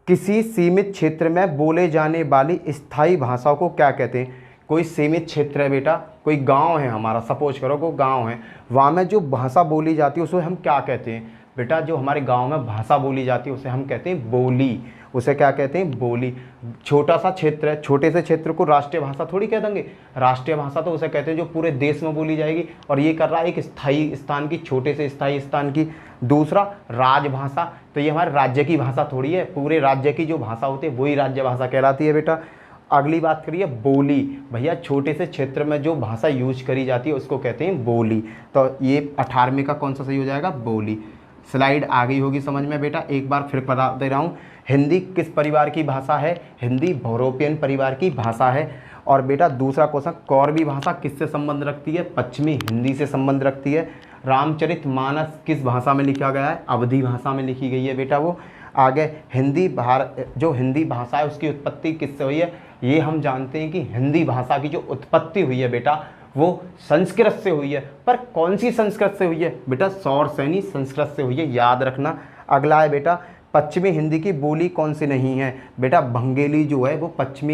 किसी सीमित क्षेत्र में बोले जाने वाली स्थायी भाषाओं को क्या कहते हैं? कोई सीमित क्षेत्र है बेटा, कोई गांव है हमारा, सपोज करो कोई गांव है, वहाँ में जो भाषा बोली जाती है उसे हम क्या कहते हैं? बेटा जो हमारे गांव में भाषा बोली जाती है उसे हम कहते हैं बोली। उसे क्या कहते हैं? बोली। छोटा सा क्षेत्र है, छोटे से क्षेत्र को राष्ट्रीय भाषा थोड़ी कह देंगे। राष्ट्रीय भाषा तो उसे कहते हैं जो पूरे देश में बोली जाएगी, और ये कर रहा है एक स्थायी स्थान की, छोटे से स्थायी स्थान की। दूसरा राजभाषा, तो ये हमारे राज्य की भाषा थोड़ी है, पूरे राज्य की जो भाषा होती है वही राज्य भाषा कहलाती है बेटा। अगली बात करिए बोली। भैया छोटे से क्षेत्र में जो भाषा यूज करी जाती है उसको कहते हैं बोली। तो ये 18वें का कौन सा सही हो जाएगा? बोली। स्लाइड आ गई होगी समझ में बेटा। एक बार फिर बता दे रहा हूँ, हिंदी किस परिवार की भाषा है? हिंदी बहुरूपियन परिवार की भाषा है। और बेटा दूसरा क्वेश्चन, कौरवी भाषा किससे संबंध रखती है? पश्चिमी हिंदी से संबंध रखती है। रामचरितमानस किस भाषा में लिखा गया है? अवधी भाषा में लिखी गई है बेटा वो। आगे जो हिंदी भाषा है उसकी उत्पत्ति किससे हुई है? ये हम जानते हैं कि हिंदी भाषा की जो उत्पत्ति हुई है बेटा वो संस्कृत से हुई है। पर कौन सी संस्कृत से हुई है? बेटा सौरसेनी संस्कृत से हुई है, याद रखना। अगला है बेटा, पश्चिमी हिंदी की बोली कौन सी नहीं है? बेटा बंगेली जो है वो पश्चिमी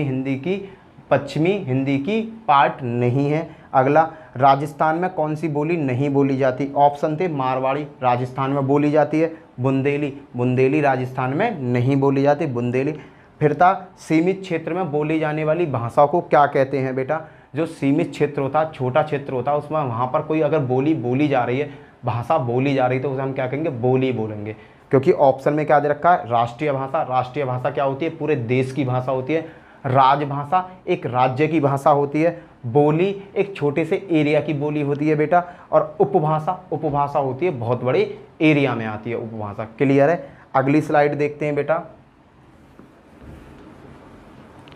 हिंदी की पार्ट नहीं है। अगला, राजस्थान में कौन सी बोली नहीं बोली जाती? ऑप्शन थे मारवाड़ी राजस्थान में बोली जाती है, बुंदेली राजस्थान में नहीं बोली जाती, बुंदेली। फिर था, सीमित क्षेत्र में बोली जाने वाली भाषा को क्या कहते हैं? बेटा जो सीमित क्षेत्र होता, छोटा क्षेत्र होता, उसमें वहाँ पर कोई अगर बोली जा रही है, भाषा बोली जा रही है, तो उसे हम क्या कहेंगे? बोली बोलेंगे। क्योंकि ऑप्शन में क्या दे रखा है? राष्ट्रीय भाषा। राष्ट्रीय भाषा क्या होती है? पूरे देश की भाषा होती है। राजभाषा एक राज्य की भाषा होती है। बोली एक छोटे से एरिया की बोली होती है बेटा। और उपभाषा होती है, बहुत बड़े एरिया में आती है उपभाषा। क्लियर है? अगली स्लाइड देखते हैं बेटा।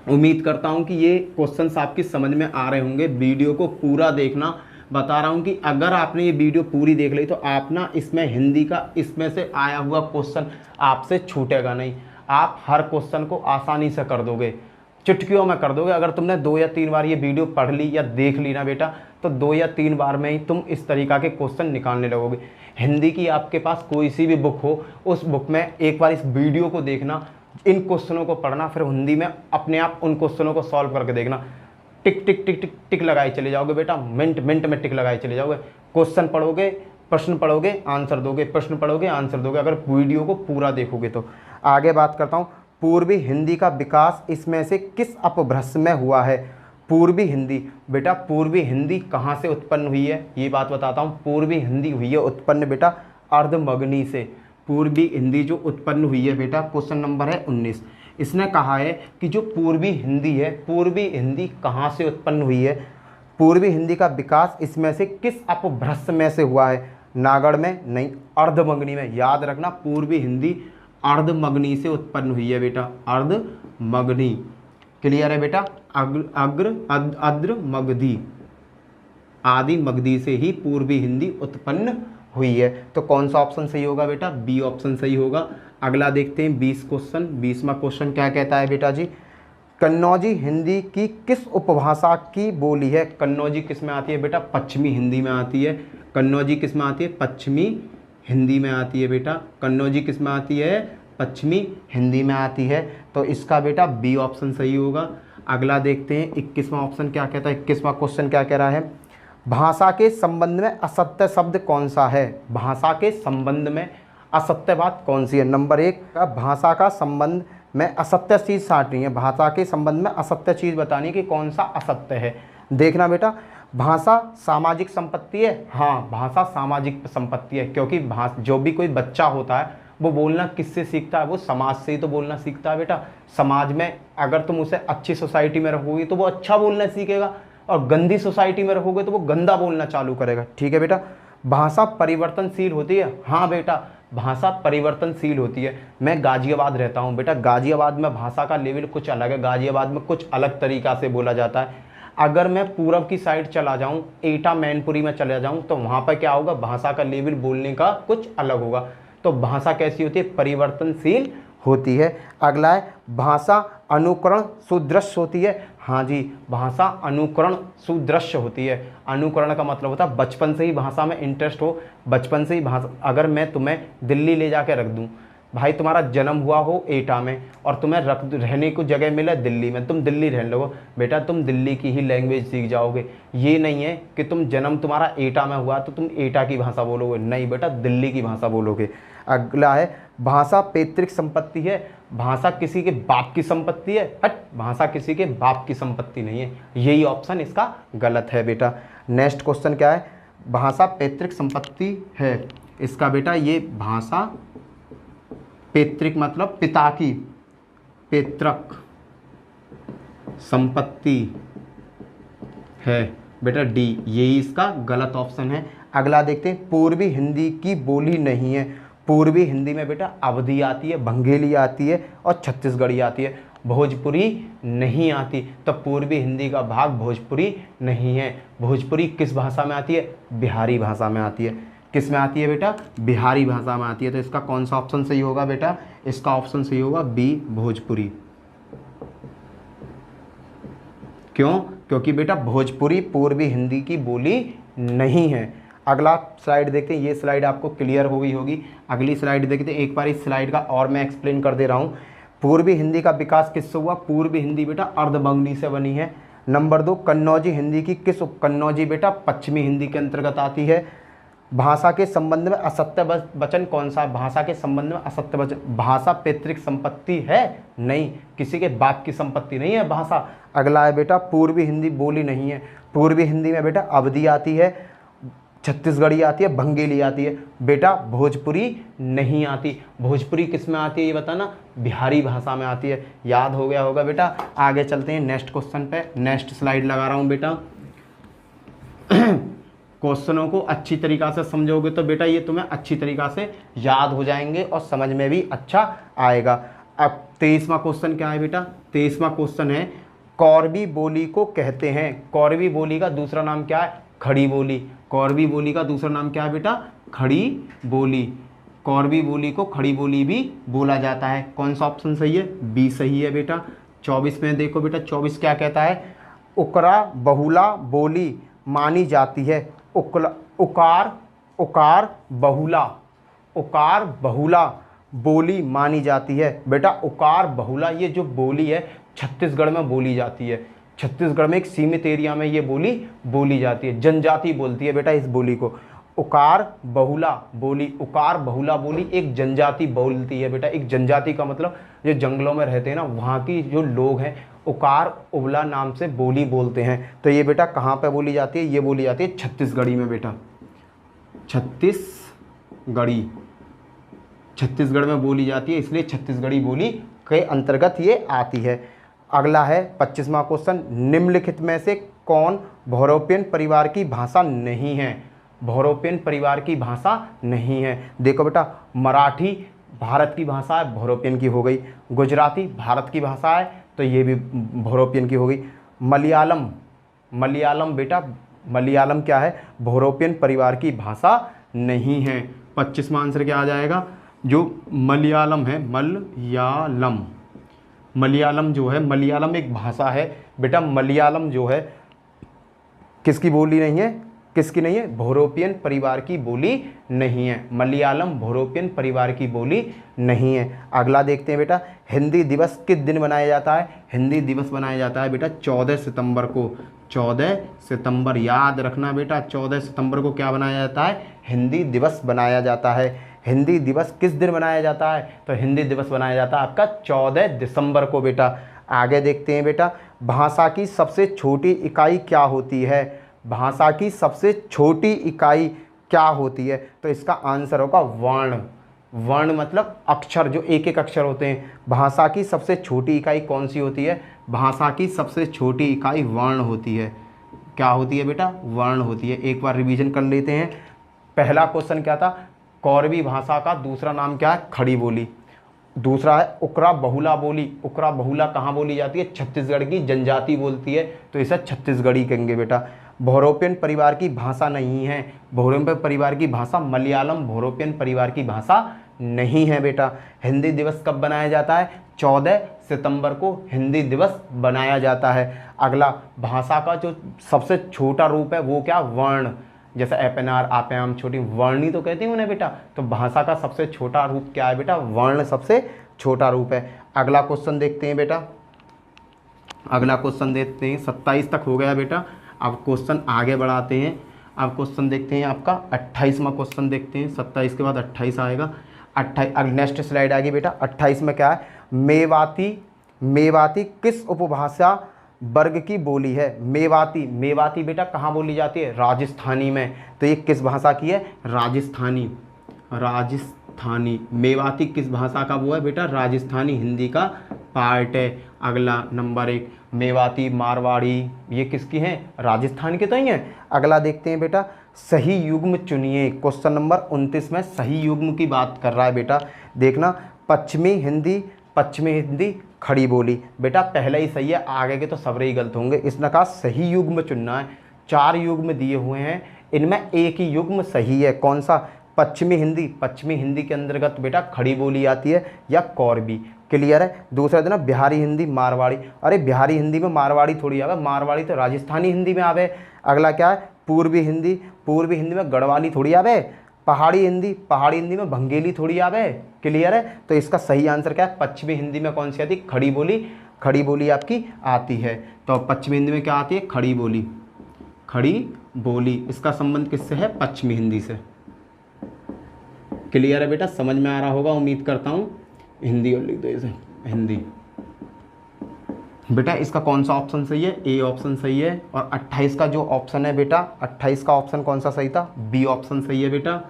उम्मीद करता हूं कि ये क्वेश्चंस आपकी समझ में आ रहे होंगे। वीडियो को पूरा देखना, बता रहा हूं कि अगर आपने ये वीडियो पूरी देख ली तो आप ना इसमें हिंदी का इसमें से आया हुआ क्वेश्चन आपसे छूटेगा नहीं। आप हर क्वेश्चन को आसानी से कर दोगे, चुटकियों में कर दोगे। अगर तुमने 2 या 3 बार ये वीडियो पढ़ ली या देख ली ना बेटा, तो 2 या 3 बार में ही तुम इस तरीक़ा के क्वेश्चन निकालने लगोगे। हिंदी की आपके पास कोई सी भी बुक हो, उस बुक में एक बार इस वीडियो को देखना, इन क्वेश्चनों को पढ़ना, फिर हिंदी में अपने आप उन क्वेश्चनों को सॉल्व करके देखना। टिक टिक टिक टिक टिक लगाए चले जाओगे बेटा, मिनट में टिक लगाए चले जाओगे। क्वेश्चन पढ़ोगे, प्रश्न पढ़ोगे, आंसर दोगे, प्रश्न पढ़ोगे, आंसर दोगे, अगर वीडियो को पूरा देखोगे तो। आगे बात करता हूँ, पूर्वी हिंदी का विकास इसमें से किस अपभ्रंश में हुआ है? पूर्वी हिंदी, बेटा पूर्वी हिंदी कहाँ से उत्पन्न हुई है? ये बात बताता हूँ। पूर्वी हिंदी हुई है उत्पन्न बेटा अर्धमगनी से। पूर्वी हिंदी जो उत्पन्न हुई है बेटा, क्वेश्चन नंबर है 19। इसने कहा है कि जो पूर्वी हिंदी है, पूर्वी हिंदी कहाँ से उत्पन्न हुई है? पूर्वी हिंदी का विकास इसमें से किस अपभ्रंश में से हुआ है? नागढ़ में नहीं, अर्धमगनी में। याद रखना, पूर्वी हिंदी अर्धमगनी से उत्पन्न हुई है बेटा, अर्धमगनी। क्लियर है बेटा? अद्र मगधी, आदि मगधी से ही पूर्वी हिंदी उत्पन्न हुई है। तो कौन सा ऑप्शन सही होगा बेटा? बी ऑप्शन सही होगा। अगला देखते हैं 20 क्वेश्चन। 20वां क्वेश्चन क्या कहता है बेटा जी? कन्नौजी हिंदी की किस उपभाषा की बोली है? कन्नौजी किस में आती है बेटा? पश्चिमी हिंदी में आती है। कन्नौजी किस में आती है? पश्चिमी हिंदी में आती है बेटा। कन्नौजी किस में आती है? पश्चिमी हिंदी में आती है। तो इसका बेटा बी ऑप्शन सही होगा। अगला देखते हैं 21वां ऑप्शन क्या कहता है। 21वां क्वेश्चन क्या कह रहा है? भाषा के संबंध में असत्य शब्द कौन सा है? भाषा के संबंध में असत्य बात कौन सी है? नंबर 1 का, भाषा का संबंध में असत्य चीज़ साटनी है। भाषा के संबंध में असत्य चीज़ बतानी कि कौन सा असत्य है। देखना बेटा, भाषा सामाजिक संपत्ति है। हाँ, भाषा सामाजिक संपत्ति है, क्योंकि जो भी कोई बच्चा होता है वो बोलना किससे सीखता है? वो समाज से ही तो बोलना सीखता है बेटा। समाज में अगर तुम उसे अच्छी सोसाइटी में रखोगे तो वो अच्छा बोलना सीखेगा, और गंदी सोसाइटी में रखोगे तो वो गंदा बोलना चालू करेगा। ठीक है बेटा? भाषा परिवर्तनशील होती है। हाँ बेटा, भाषा परिवर्तनशील होती है। मैं गाजियाबाद रहता हूँ बेटा, गाजियाबाद में भाषा का लेवल कुछ अलग है, गाजियाबाद में कुछ अलग तरीक़ा से बोला जाता है। अगर मैं पूरब की साइड चला जाऊँ, एटा मैनपुरी में चला जाऊँ, तो वहाँ पर क्या होगा? भाषा का लेवल बोलने का कुछ अलग होगा। तो भाषा कैसी होती है? परिवर्तनशील होती है। अगला है, भाषा अनुकरण सुदृश्य होती है। हाँ जी, भाषा अनुकरण सुदृश्य होती है। अनुकरण का मतलब होता है बचपन से ही भाषा में इंटरेस्ट हो, बचपन से ही भाषा। अगर मैं तुम्हें दिल्ली ले जाके रख दूं, भाई तुम्हारा जन्म हुआ हो एटा में और तुम्हें रहने को जगह मिले दिल्ली में, तुम दिल्ली रहने लगो बेटा, तुम दिल्ली की ही लैंग्वेज सीख जाओगे। ये नहीं है कि तुम जन्म तुम्हारा एटा में हुआ तो तुम एटा की भाषा बोलोगे, नहीं बेटा, दिल्ली की भाषा बोलोगे। अगला है, भाषा पैतृक संपत्ति है। भाषा किसी के बाप की संपत्ति है? हट, भाषा किसी के बाप की संपत्ति नहीं है। यही ऑप्शन इसका गलत है बेटा। नेक्स्ट क्वेश्चन क्या है? भाषा पैतृक संपत्ति है। इसका बेटा ये भाषा पैतृक मतलब पिता की, पैतृक संपत्ति है बेटा, डी, यही इसका गलत ऑप्शन है। अगला देखते हैं, पूर्वी हिंदी की बोली नहीं है। पूर्वी हिंदी में बेटा अवधी आती है, बंगेली आती है और छत्तीसगढ़ी आती है। भोजपुरी नहीं आती। तो पूर्वी हिंदी का भाग भोजपुरी नहीं है। भोजपुरी किस भाषा में आती है? बिहारी भाषा में आती है। किस में आती है बेटा? बिहारी भाषा में आती है। तो इसका कौन सा ऑप्शन सही होगा बेटा? इसका ऑप्शन सही होगा बी, भोजपुरी। क्यों? क्योंकि बेटा भोजपुरी पूर्वी हिंदी की बोली नहीं है। अगला स्लाइड देखते हैं। ये स्लाइड आपको क्लियर हो गई होगी। अगली स्लाइड देखते हैं। एक बार इस स्लाइड का और मैं एक्सप्लेन कर दे रहा हूँ। पूर्वी हिंदी का विकास किससे हुआ? पूर्वी हिंदी बेटा अर्धबंगली से बनी है। नंबर 2, कन्नौजी हिंदी की किस कन्नौजी बेटा पश्चिमी हिंदी के अंतर्गत आती है। भाषा के संबंध में असत्य वचन कौन सा? भाषा के संबंध में असत्य वचन, भाषा पैतृक संपत्ति है? नहीं, किसी के बाप की संपत्ति नहीं है भाषा। अगला है बेटा पूर्वी हिंदी बोली नहीं है। पूर्वी हिंदी में बेटा अवधी आती है, छत्तीसगढ़ी आती है, बंगेली आती है। बेटा भोजपुरी नहीं आती। भोजपुरी किस में आती है ये बताना? बिहारी भाषा में आती है। याद हो गया होगा बेटा। आगे चलते हैं नेक्स्ट क्वेश्चन पे। नेक्स्ट स्लाइड लगा रहा हूँ बेटा। क्वेश्चनों को अच्छी तरीक़ा से समझोगे तो बेटा ये तुम्हें अच्छी तरीक़ा से याद हो जाएंगे और समझ में भी अच्छा आएगा। अब 23वां क्वेश्चन क्या है बेटा? 23वां क्वेश्चन है कौरवी बोली को कहते हैं। कौरवी बोली का दूसरा नाम क्या है? खड़ी बोली। कौरवी बोली का दूसरा नाम क्या है बेटा? खड़ी बोली। कौरवी बोली को खड़ी बोली भी बोला जाता है। कौन सा ऑप्शन सही है? बी सही है बेटा। 24 में देखो बेटा, 24 क्या कहता है? उकरा बहुला बोली मानी जाती है। उकार बहुला बोली मानी जाती है। बेटा उकार बहुला ये जो बोली है छत्तीसगढ़ में बोली जाती है। छत्तीसगढ़ में एक सीमित एरिया में ये बोली बोली जाती है। जनजाति बोलती है बेटा इस बोली को। उकार बहुला बोली, उकार बहुला बोली एक जनजाति बोलती है बेटा। एक जनजाति का मतलब जो जंगलों में रहते हैं ना, वहाँ की जो लोग हैं उकार उबला नाम से बोली बोलते हैं। तो ये बेटा कहाँ पे बोली जाती है? ये बोली जाती है छत्तीसगढ़ी में बेटा। छत्तीसगढ़ में बोली जाती है, इसलिए छत्तीसगढ़ी बोली के अंतर्गत ये आती है। अगला है 25वां क्वेश्चन। निम्नलिखित में से कौन बहुरूपियन परिवार की भाषा नहीं है? बहुरूपियन परिवार की भाषा नहीं है। देखो बेटा मराठी भारत की भाषा है, बहुरूपियन की हो गई। गुजराती भारत की भाषा है, तो ये भी बहुरूपियन की हो गई। मलयालम बेटा, मलयालम क्या है? बहुरूपियन परिवार की भाषा नहीं है। 25वां आंसर क्या आ जाएगा? जो मलयालम है, मलयालम जो है, मलयालम एक भाषा है बेटा। मलयालम जो है किसकी बोली नहीं है? किसकी नहीं है? बहुरूपियन परिवार की बोली नहीं है। मलयालम बहुरूपियन परिवार की बोली नहीं है। अगला देखते हैं बेटा, हिंदी दिवस किस दिन मनाया जाता है? हिंदी दिवस मनाया जाता है बेटा 14 सितंबर को। 14 सितंबर याद रखना बेटा, 14 सितंबर को क्या बनाया जाता है? हिंदी दिवस बनाया जाता है। हिंदी दिवस किस दिन मनाया जाता है? तो हिंदी दिवस मनाया जाता है आपका 14 दिसंबर को बेटा। आगे देखते हैं बेटा, भाषा की सबसे छोटी इकाई क्या होती है? भाषा की सबसे छोटी इकाई क्या होती है? तो इसका आंसर होगा वर्ण। वर्ण मतलब अक्षर, जो एक एक अक्षर होते हैं। भाषा की सबसे छोटी इकाई कौन सी होती है? भाषा की सबसे छोटी इकाई वर्ण होती है। क्या होती है बेटा? वर्ण होती है। एक बार रिवीजन कर लेते हैं। पहला क्वेश्चन क्या था? कौरवी भाषा का दूसरा नाम क्या है? खड़ी बोली। दूसरा है उकरा बहुला बोली। उकरा बहुला कहाँ बोली जाती है? छत्तीसगढ़ की जनजाति बोलती है, तो इसे छत्तीसगढ़ी कहेंगे बेटा। बहुरूपियन परिवार की भाषा नहीं है। बहुरूपियन परिवार की भाषा मलयालम बहुरूपियन परिवार की भाषा नहीं है बेटा। हिंदी दिवस कब बनाया जाता है? 14 सितंबर को हिंदी दिवस बनाया जाता है। अगला, भाषा का जो सबसे छोटा रूप है वो क्या? वर्ण। जैसे एपएनआर, आप्याम, छोटी वर्णी तो कहते हैं उन्हें बेटा। तो भाषा का सबसे छोटा रूप क्या है बेटा? वर्ण सबसे छोटा रूप है। अगला क्वेश्चन देखते हैं बेटा। अगला क्वेश्चन देखते हैं। 27 तक हो गया बेटा। अब क्वेश्चन आगे बढ़ाते हैं। अब क्वेश्चन देखते हैं आपका 28वां क्वेश्चन देखते हैं। 27 के बाद 28 आएगा। 28 अब नेक्स्ट स्लाइड आ गई बेटा। 28 में क्या है? मेवाती किस उपभाषा वर्ग की बोली है? मेवाती बेटा कहाँ बोली जाती है? राजस्थानी में। तो ये किस भाषा की है? राजस्थानी। मेवाती किस भाषा का वो है बेटा? राजस्थानी हिंदी का पार्ट है। अगला नंबर 1, मेवाती, मारवाड़ी, ये किसकी हैं? राजस्थान के तो ही हैं। अगला देखते हैं बेटा, सही युग्म चुनिए। क्वेश्चन नंबर 29 में सही युग्म की बात कर रहा है बेटा। देखना, पश्चिमी पश्चिमी हिंदी खड़ी बोली। बेटा पहला ही सही है, आगे के तो सबरे ही गलत होंगे। इसने कहा सही युग्म चुनना है। 4 युग्म दिए हुए हैं, इनमें एक ही युग्म सही है। कौन सा? पश्चिमी हिंदी। पश्चिमी हिंदी के अंतर्गत बेटा खड़ी बोली आती है या कौरबी। क्लियर है। दूसरा देना बिहारी हिंदी मारवाड़ी। अरे बिहारी हिंदी में मारवाड़ी थोड़ी आवे, मारवाड़ी तो राजस्थानी हिंदी में आवे। अगला क्या है? पूर्वी हिंदी। पूर्वी हिंदी में गढ़वाली थोड़ी आवे। पहाड़ी हिंदी। पहाड़ी हिंदी में भंगेली थोड़ी आवे। क्लियर है। तो इसका सही आंसर क्या है? पश्चिमी हिंदी में कौन सी आती है? खड़ी बोली। खड़ी बोली आपकी आती है। तो पश्चिमी हिंदी में क्या आती है? खड़ी बोली। खड़ी बोली। इसका संबंध किससे है? पश्चिमी हिंदी से। क्लियर है बेटा, समझ में आ रहा होगा उम्मीद करता हूँ। हिंदी और लिख दो इसे, हिंदी। बेटा इसका कौन सा ऑप्शन सही है? ए ऑप्शन सही है। और 28 का जो ऑप्शन है बेटा, 28 का ऑप्शन कौन सा सही था? बी ऑप्शन सही है बेटा।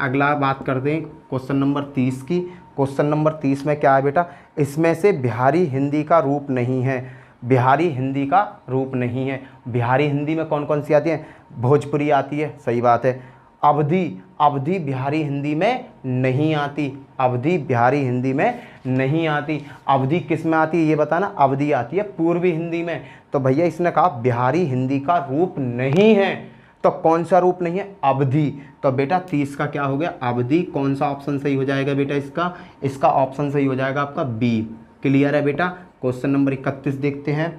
अगला बात करते हैं क्वेश्चन नंबर 30 की। क्वेश्चन नंबर 30 में क्या है बेटा? इसमें से बिहारी हिंदी का रूप नहीं है। बिहारी हिंदी का रूप नहीं है। बिहारी हिंदी में कौन कौन सी आती है? भोजपुरी आती है, सही बात है। अवधी। अवधी बिहारी हिंदी में नहीं आती। अवधी बिहारी हिंदी में नहीं आती। अवधी किस में आती है ये बताना? अवधी आती है पूर्वी हिंदी में। तो भैया इसने कहा बिहारी हिंदी का रूप नहीं है, तो कौन सा रूप नहीं है? अवधी। तो बेटा 30 का क्या हो गया? अवधी। कौन सा ऑप्शन सही हो जाएगा बेटा इसका? इसका ऑप्शन सही हो जाएगा आपका बी। क्लियर है बेटा। क्वेश्चन नंबर 31 देखते हैं।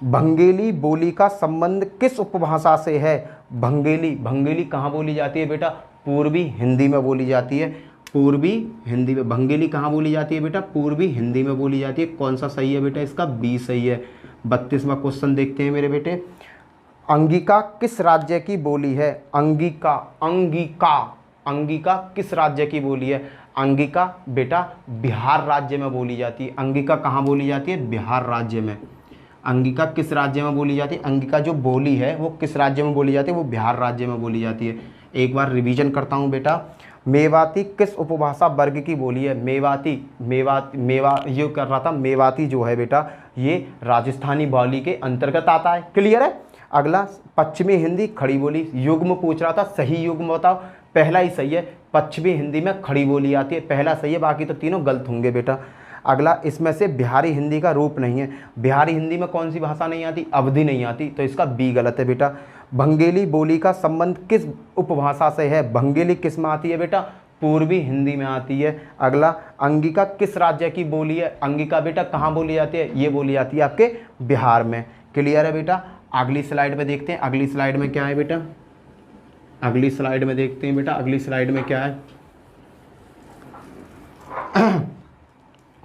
भंगेली बोली का संबंध किस उपभाषा से है? भंगेली। भंगेली कहाँ बोली जाती है बेटा? पूर्वी हिंदी में बोली जाती है। पूर्वी हिंदी में भंगेली कहाँ बोली जाती है बेटा? पूर्वी हिंदी में बोली जाती है। कौन सा सही है बेटा? इसका बी सही है। 32वां क्वेश्चन देखते हैं मेरे बेटे। अंगिका किस राज्य की बोली है? अंगिका। अंगिका। अंगिका किस राज्य की बोली है? अंगिका बेटा बिहार राज्य में बोली जाती है। अंगिका कहाँ बोली जाती है? बिहार राज्य में। अंगिका किस राज्य में बोली जाती है? अंगिका जो बोली है वो किस राज्य में बोली जाती है? वो बिहार राज्य में बोली जाती है। एक बार रिवीजन करता हूँ बेटा। मेवाती किस उपभाषा वर्ग की बोली है? मेवाती। ये कर रहा था। मेवाती जो है बेटा ये राजस्थानी बोली के अंतर्गत आता है। क्लियर है। अगला पश्चिमी हिंदी खड़ी बोली। युग्म पूछ रहा था, सही युग्म बताओ। पहला ही सही है, पश्चिमी हिंदी में खड़ी बोली आती है। पहला सही है, बाकी तो तीनों गलत होंगे बेटा। अगला इसमें से बिहारी हिंदी का रूप नहीं है। बिहारी हिंदी में कौन सी भाषा नहीं आती? अवधी नहीं आती। तो इसका बी गलत है बेटा। भंगेली बोली का संबंध किस उपभाषा से है? भंगेली किस में आती है बेटा? पूर्वी हिंदी में आती है। अगला अंगिका किस राज्य की बोली है? अंगिका बेटा कहाँ बोली जाती है? ये बोली जाती है आपके बिहार में। क्लियर है बेटा। अगली स्लाइड में देखते हैं। अगली स्लाइड में क्या है बेटा? अगली स्लाइड में देखते हैं बेटा। अगली स्लाइड में क्या है?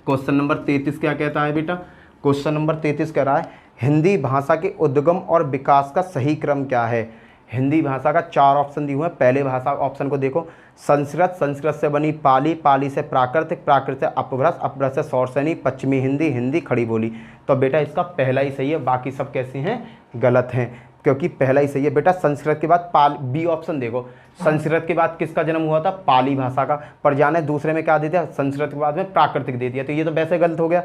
क्वेश्चन नंबर 33 क्या कहता है बेटा? क्वेश्चन नंबर 33 कह रहा है हिंदी भाषा के उद्गम और विकास का सही क्रम क्या है? हिंदी भाषा का 4 ऑप्शन दिए हुए हैं। पहले भाषा ऑप्शन को देखो। संस्कृत। संस्कृत से बनी पाली। पाली से प्राकृतिक। प्राकृत से अपभ्रंश। अपभ्रंश से सौरसैनी। पश्चिमी हिंदी। हिंदी खड़ी बोली। तो बेटा इसका पहला ही सही है, बाकी सब कैसे हैं? गलत हैं, क्योंकि पहला ही सही है बेटा। संस्कृत के बाद बी ऑप्शन देखो। संस्कृत के बाद किसका जन्म हुआ था? पाली भाषा का। पर जाने दूसरे में क्या दे दिया? संस्कृत के बाद में प्राकृतिक दे दिया। तो ये तो वैसे गलत हो गया।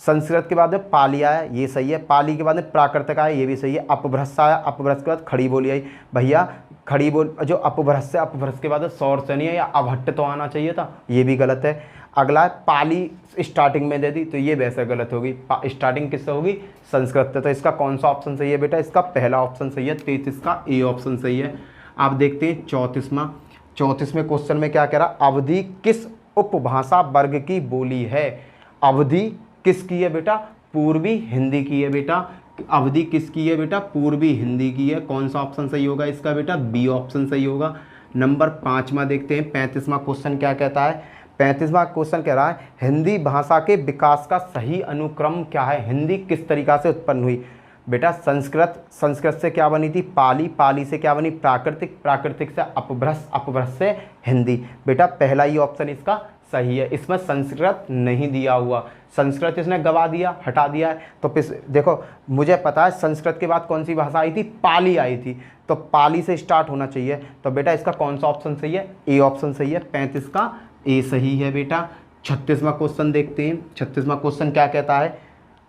संस्कृत के बाद में पाली आया, ये सही है। पाली के बाद में प्राकृतिक आया, ये भी सही है। अपभ्रंश आया, अपभ्रंश के बाद खड़ी बोली आई। भैया खड़ी बोल जो अपभ्रंश से अपभ्रंश के बाद सौरसैनी या अभट्ट तो आना चाहिए था, ये भी गलत है। अगला है पाली स्टार्टिंग में दे दी, तो ये वैसे गलत होगी। स्टार्टिंग किससे होगी? संस्कृत से। तो इसका कौन सा ऑप्शन सही है बेटा? इसका पहला ऑप्शन सही है। 33 का ए ऑप्शन सही है। आप देखते हैं 34वें क्वेश्चन में क्या कह रहा? अवधी किस उपभाषा वर्ग की बोली है? अवधी किसकी है बेटा? पूर्वी हिंदी की है बेटा। अवधी किसकी है बेटा? पूर्वी हिंदी की है। कौन सा ऑप्शन सही होगा इसका बेटा? बी ऑप्शन सही होगा। नंबर 5वां देखते हैं। 35वां क्वेश्चन क्या कहता है? 35वां क्वेश्चन कह रहा है हिंदी भाषा के विकास का सही अनुक्रम क्या है? हिंदी किस तरीका से उत्पन्न हुई? बेटा संस्कृत। संस्कृत से क्या बनी थी? पाली। पाली से क्या बनी? प्राकृतिक। प्राकृतिक से अपभ्रंश। अपभ्रंश से हिंदी। बेटा पहला ही ऑप्शन इसका सही है। इसमें संस्कृत नहीं दिया हुआ। संस्कृत इसने गवा दिया, हटा दिया है। तो देखो मुझे पता है संस्कृत के बाद कौन सी भाषा आई थी? पाली आई थी। तो पाली से स्टार्ट होना चाहिए। तो बेटा इसका कौन सा ऑप्शन सही है? ए ऑप्शन सही है। 35 का ए सही है बेटा। 36वां क्वेश्चन देखते हैं। 36वां क्वेश्चन क्या कहता है?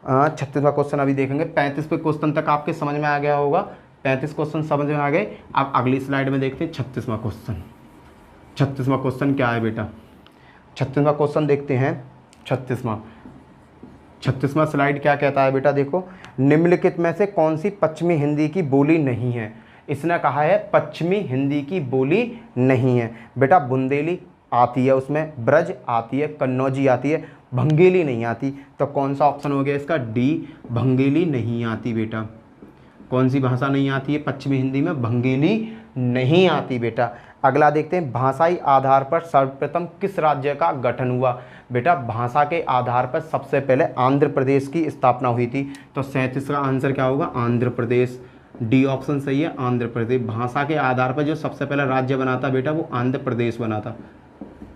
36वां क्वेश्चन अभी देखेंगे। 35वें क्वेश्चन तक आपके समझ में आ गया होगा। 35 क्वेश्चन समझ में आ गए। अब अगली स्लाइड में देखते हैं 36वां क्वेश्चन। 36वां क्वेश्चन क्या है बेटा? 36वां क्वेश्चन देखते हैं। 36वां 36वां स्लाइड क्या कहता है बेटा, देखो निम्नलिखित में से कौन सी पश्चिमी हिंदी की बोली नहीं है। इसने कहा है पश्चिमी हिंदी की बोली नहीं है। बेटा बुंदेली आती है, उसमें ब्रज आती है, कन्नौजी आती है, भंगेली नहीं आती। तो कौन सा ऑप्शन हो गया इसका, डी, भंगेली नहीं आती बेटा। कौन सी भाषा नहीं आती है पश्चिमी हिंदी में, भंगेली नहीं आती बेटा। अगला देखते हैं, भाषाई आधार पर सर्वप्रथम किस राज्य का गठन हुआ। बेटा भाषा के आधार पर सबसे पहले आंध्र प्रदेश की स्थापना हुई थी। तो 37 का आंसर क्या होगा, आंध्र प्रदेश। डी ऑप्शन सही है, आंध्र प्रदेश। भाषा के आधार पर जो सबसे पहला राज्य बना था बेटा वो आंध्र प्रदेश बना था।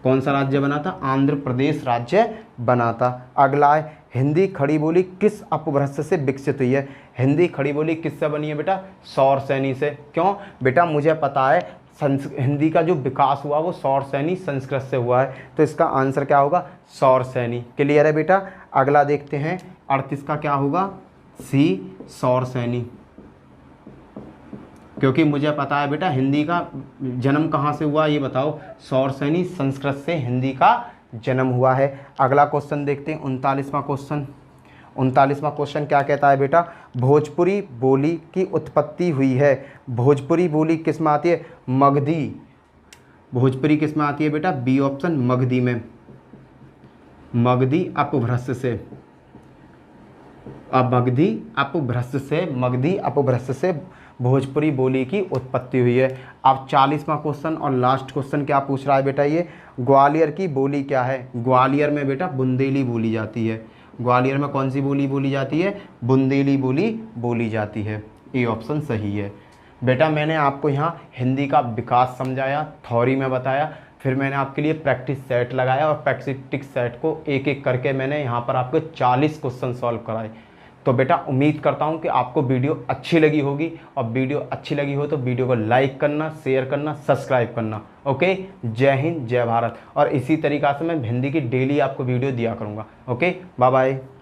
कौन सा राज्य बना था, आंध्र प्रदेश राज्य बना था। अगला है, हिंदी खड़ी बोली किस अपभ्रंश से विकसित हुई है। हिंदी खड़ी बोली किससे बनी है बेटा, सौर सैनी से। क्यों बेटा, मुझे पता है हिंदी का जो विकास हुआ वो सौर सैनी संस्कृत से हुआ है। तो इसका आंसर क्या होगा, सौर सैनी। क्लियर है बेटा। अगला देखते हैं, 38 का क्या होगा, सी, सौर सैनी। क्योंकि मुझे पता है बेटा हिंदी का जन्म कहाँ से हुआ, ये बताओ। सौर सैनी संस्कृत से हिंदी का जन्म हुआ है। अगला क्वेश्चन देखते हैं, 39वां क्वेश्चन। 39वां क्वेश्चन क्या कहता है बेटा, भोजपुरी बोली की उत्पत्ति हुई है। भोजपुरी बोली किस में आती है, मगधी। भोजपुरी किस में आती है बेटा, बी ऑप्शन, मगधी में। मगधी अपभ्रंश से, मगधी अपभ्रंश से भोजपुरी बोली की उत्पत्ति हुई है। अब 40वां क्वेश्चन और लास्ट क्वेश्चन क्या पूछ रहा है बेटा, ये ग्वालियर की बोली क्या है। ग्वालियर में बेटा बुंदेली बोली जाती है। ग्वालियर में कौन सी बोली बोली जाती है, बुंदेली बोली बोली जाती है। ए ऑप्शन सही है बेटा। मैंने आपको यहाँ हिंदी का विकास समझाया, थ्योरी में बताया, फिर मैंने आपके लिए प्रैक्टिस सेट लगाया और प्रैक्टिस सेट को एक एक करके मैंने यहाँ पर आपको 40 क्वेश्चन सॉल्व कराए। तो बेटा उम्मीद करता हूँ कि आपको वीडियो अच्छी लगी होगी, और वीडियो अच्छी लगी हो तो वीडियो को लाइक करना, शेयर करना, सब्सक्राइब करना। ओके, जय हिंद, जय भारत। और इसी तरीक़ा से मैं हिंदी की डेली आपको वीडियो दिया करूँगा। Okay, bye bye.